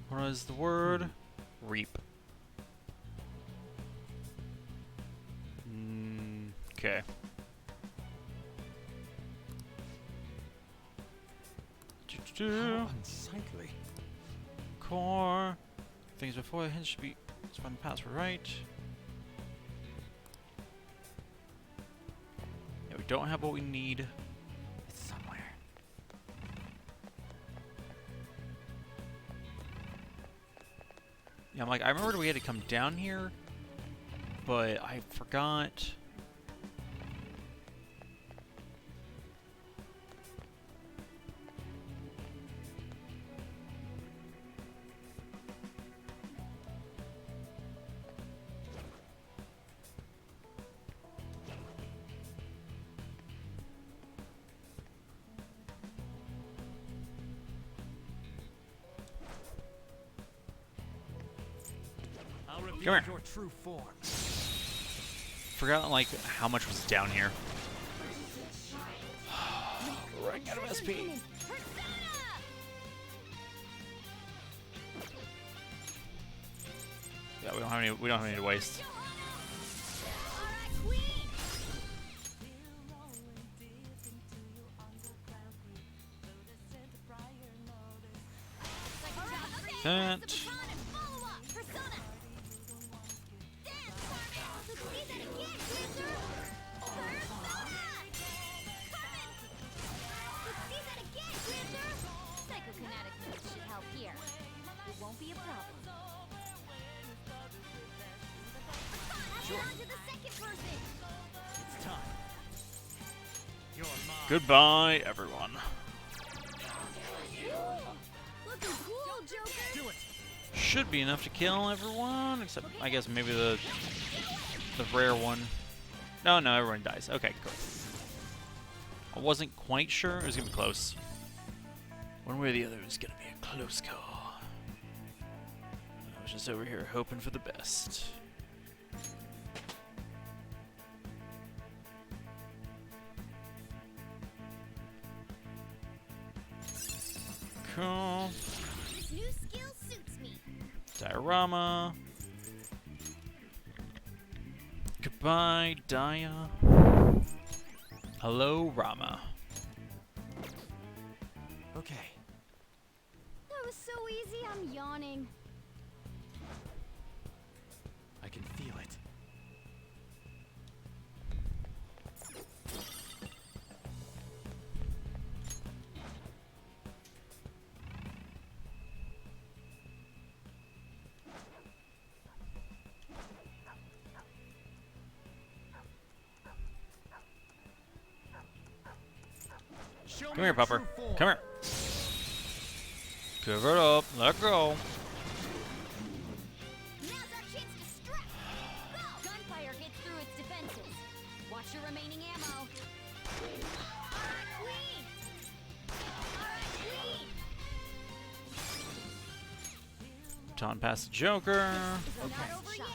A: What is the word? Reap. Okay.
F: How unsightly.
A: Core. Things before the hinge should be. Let's find the password right. Yeah, we don't have what we need.
F: It's somewhere.
A: Yeah, I'm like, I remembered we had to come down here, but I forgot.
E: I'll reveal
A: here.
E: your true form.
A: Forgot like how much was down here. Running out of SP. Yeah, we don't have any. We don't have any to waste.
B: Alright, Queen!
A: That.
E: It's time. You're mine.
A: Goodbye, everyone.
B: Looking cool, Joker!
E: Do it.
A: Should be enough to kill everyone, except I guess maybe the rare one. No, everyone dies. Okay, cool. I wasn't quite sure. It was gonna be close. One way or the other, it was gonna be a close call. I was just over here hoping for the best. Cool.
B: This new skill suits me.
A: Diorama. Goodbye, Dia. Hello, Rama.
D: Okay.
B: That was so easy, I'm yawning.
F: I can feel it.
E: Show
A: Come
E: me
A: here,
E: your
A: Pupper.
E: true form.
A: Come here. Give it up. Let go.
B: Now's our chance to strike! Go! Gunfire hits through its defenses. Watch your remaining ammo. Alright, Queen! Alright, Queen!
A: baton past the Joker.
B: It's not over yet.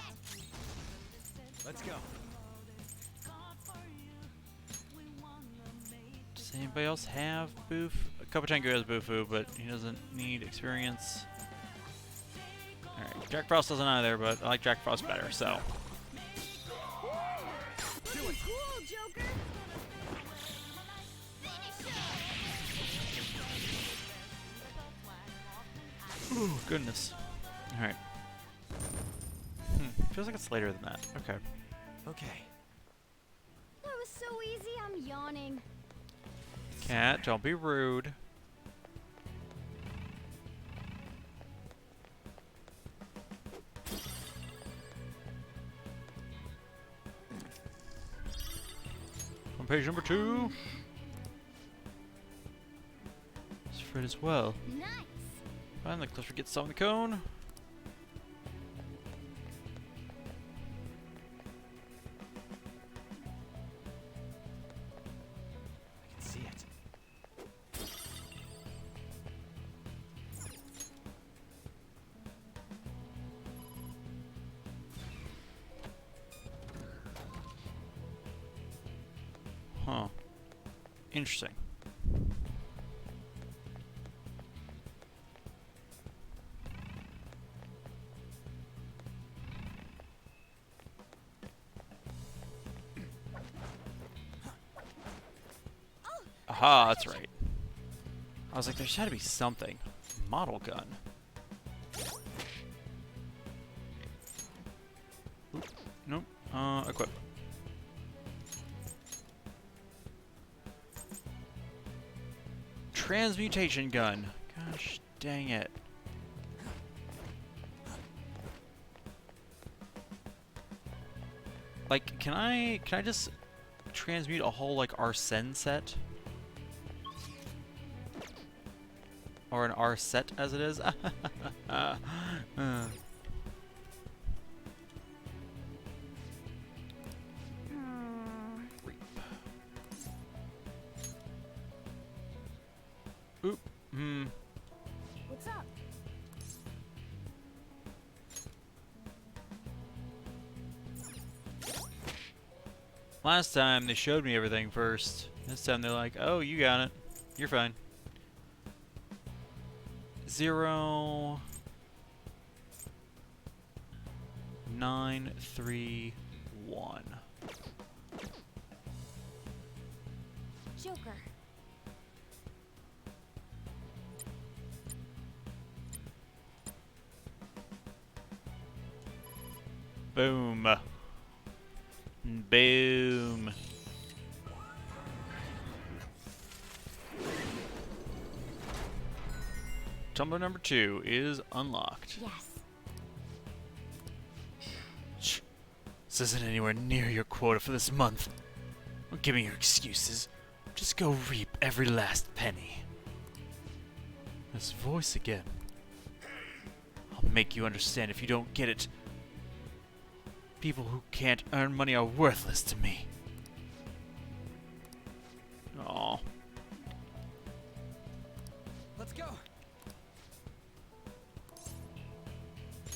D: Let's go.
A: Does anybody else have Boof? Kabutangu has Bufu, but he doesn't need experience. Alright, Jack Frost doesn't either, but I like Jack Frost better, so.
B: Looking cool, Joker. Finish it.
A: Ooh, goodness. Alright. Feels like it's later than that. Okay.
D: Okay.
B: That was so easy. I'm yawning.
A: Cat, don't be rude. On page number 2. It's Fred as well.
B: Nice.
A: Finally, closer to get some of the cone.
F: I can see it.
A: Huh. Interesting. Aha, that's right. I was like, there's gotta be something. Model gun. Oop, nope. Equip. Transmutation gun. Gosh dang it. Like, can I just transmute a whole like Arsene set? Or an R set as it is? Oop.
B: What's up?
A: Last time they showed me everything first. This time they're like, oh, you got it. You're fine. 0 9 3 1.
B: Joker.
A: Boom. Boom. Tumbler number 2 is unlocked.
B: Yes.
A: Shh. This isn't anywhere near your quota for this month. Don't give me your excuses. Just go reap every last penny. This voice again. I'll make you understand if you don't get it. People who can't earn money are worthless to me. Aww.
D: Let's go.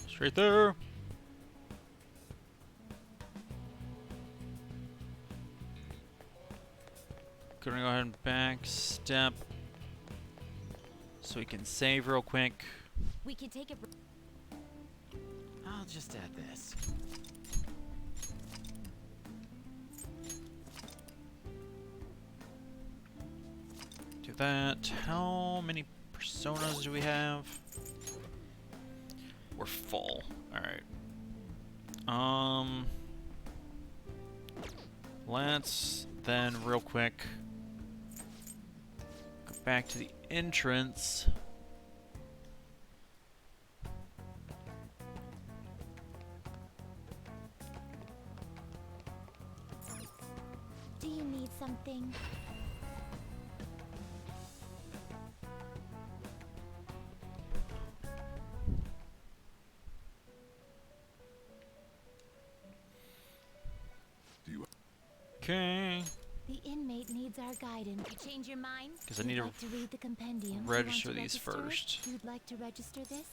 A: Straight there. Gonna go ahead and back step so we can save real quick.
B: We can take it.
F: I'll just add this.
A: Do that. How many personas do we have? We're full. Alright. Let's then real quick go back to the entrance.
B: Do you need something?
C: Do you
A: Okay.
B: The inmate needs our guidance. You change your mind?
A: 'Cause I
B: You'd
A: need to
B: like to read the compendium. Do you want
A: register
B: to
A: these
B: register?
A: first.
B: You'd like to register this?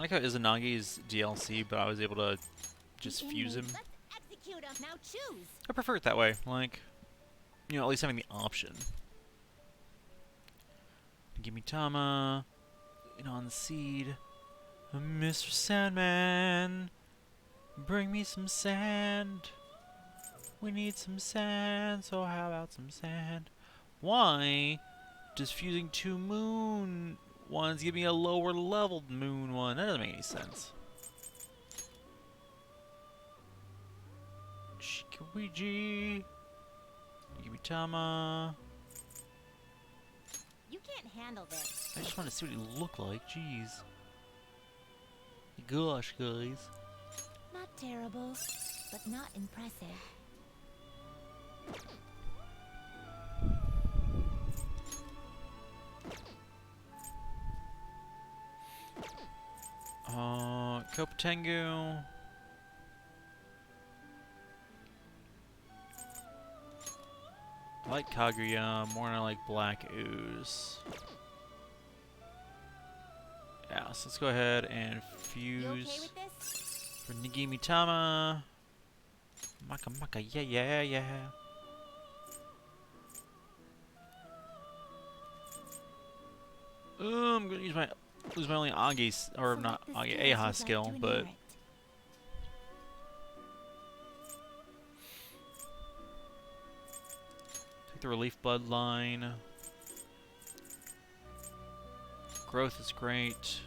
A: I like how Izanagi's DLC, but I was able to just
B: The
A: fuse him.
B: inmates, let's execute 'em. Now choose.
A: I prefer it that way. Like, you know, at least having the option. Give me Tama. And on the seed. Mr. Sandman. Bring me some sand. We need some sand, so how about some sand? Why does fusing two moon ones give me a lower leveled moon one? That doesn't make any sense. Shikuiji. Give me Tama.
B: You can't handle this.
A: I just want to see what he looked like. Jeez. Gosh, guys.
B: Not terrible, but not impressive.
A: Kopatengu. I like Kaguya more than I like Black Ooze. Yeah, so let's go ahead and
B: You okay
A: fuse
B: with this?
A: for Nagimi Tama. Maka Maka, yeah, yeah, yeah. I'm gonna use my only Agi, or
B: Select
A: not
B: the
A: Agi,
B: skills
A: Aha
B: you'd like
A: skill,
B: to
A: but
B: inherit.
A: take the relief bloodline. Growth is great.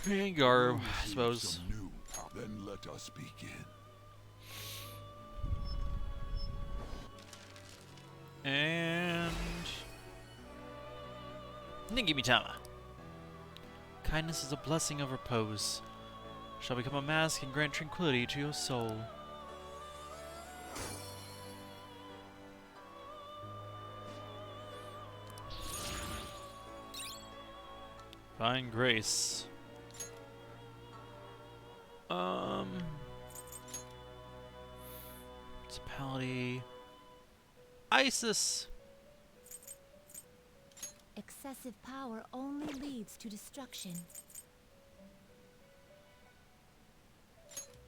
A: And Garb, I
C: Receive
A: suppose.
C: some new power. Then let us begin.
A: And Nagimi Tama. Kindness is a blessing of repose. Shall become a mask and grant tranquility to your soul. Find grace. Municipality. ISIS.
B: Excessive power only leads to destruction.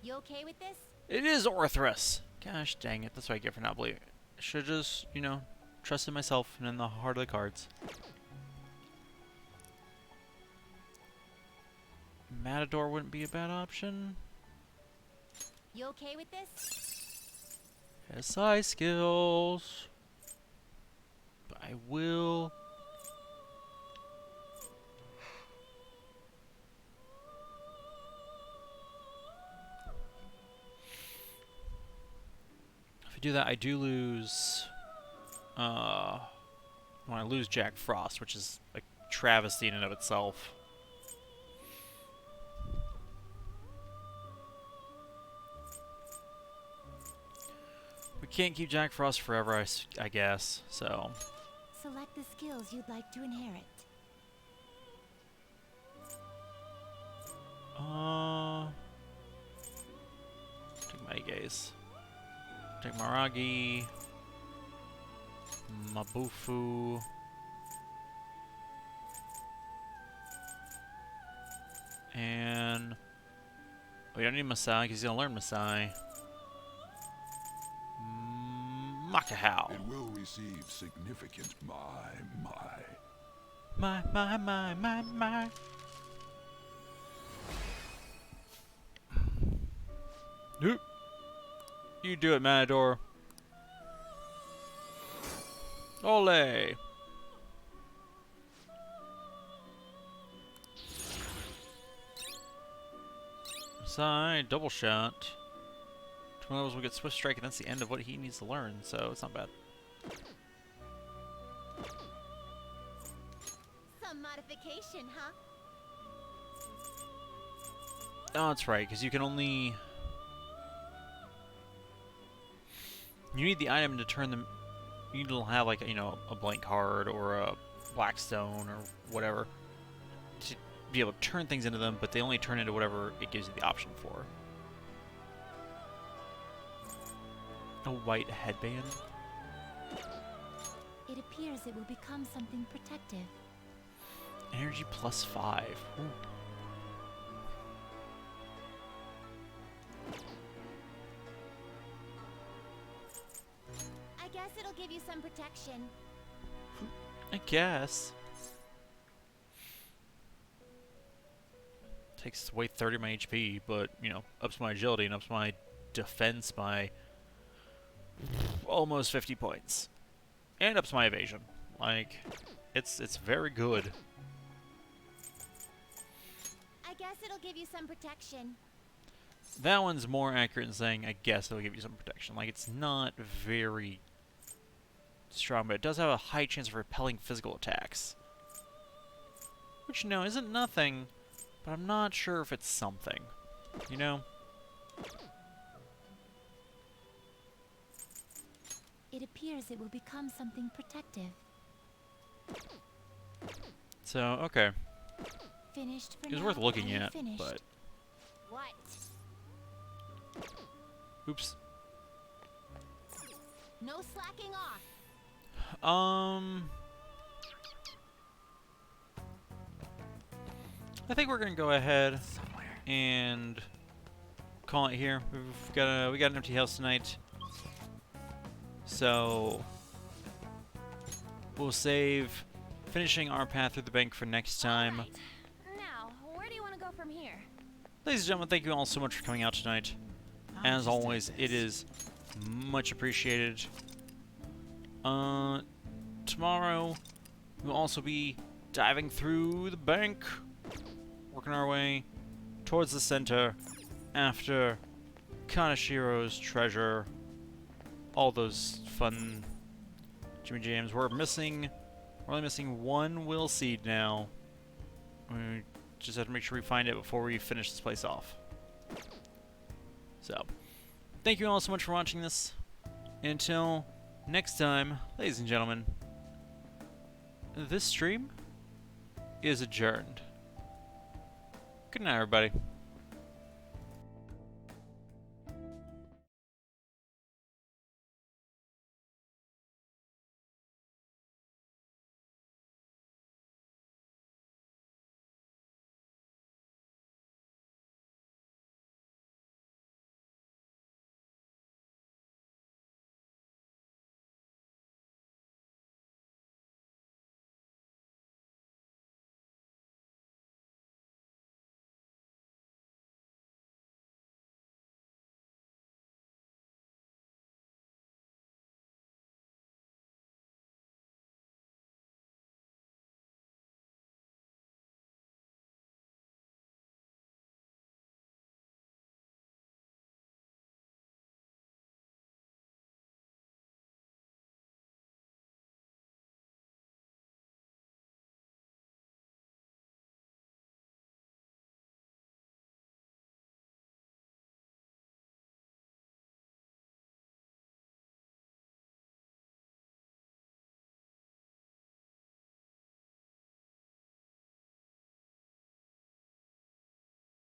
B: You okay with this?
A: It is Orthrus. Gosh dang it. That's what I get for not believing. I should just, you know, trusted myself and in the heart of the cards. Matador wouldn't be a bad option.
B: You okay with this?
A: SI skills. But I will. If I do that, I do lose. When I lose Jack Frost, which is a travesty in and of itself. We can't keep Jack Frost forever, I guess, so.
B: Select the skills you'd like to inherit.
A: Take my gaze. Take Maragi. Mabufu. And we don't need Masai because he's gonna learn Masai. Makahao.
C: It will receive significant my.
A: My. Nope. You do it, Matador. Ole. Side double shot. 20 levels will get Swift Strike, and that's the end of what he needs to learn, so it's not bad.
B: Some modification, huh?
A: Oh, that's right, because you can only... You need the item to turn them... You need to have, like, you know, a blank card or a blackstone or whatever to be able to turn things into them, but they only turn into whatever it gives you the option for. A white headband.
B: It appears it will become something protective.
A: Energy +5. Ooh.
B: I guess it'll give you some protection.
A: I guess. Takes away 30 of my HP, but, you know, ups my agility and ups my defense by almost 50 points. And ups my evasion. Like, it's very good.
B: I guess it'll give you some protection.
A: That one's more accurate in saying, I guess it'll give you some protection. Like, it's not very strong, but it does have a high chance of repelling physical attacks. Which, you know, isn't nothing, but I'm not sure if it's something. You know?
B: It appears it will become something protective.
A: So, okay.
B: Finished for
A: It was
B: now,
A: worth looking
B: and
A: at,
B: finished.
A: but...
B: What?
A: Oops.
B: No slacking off.
A: I think we're gonna go ahead and call it here. We got an empty house tonight, so we'll save finishing our path through the bank for next time.
B: Alright. Now, where do you want to go from here?
A: Ladies and gentlemen, thank you all so much for coming out tonight. As always, it is much appreciated. Tomorrow we'll also be diving through the bank, working our way towards the center after Kanashiro's treasure. All those fun Jimmy Jams. We're only missing one will seed now. We just have to make sure we find it before we finish this place off. So, thank you all so much for watching this. Until next time, ladies and gentlemen, this stream is adjourned. Good night, everybody.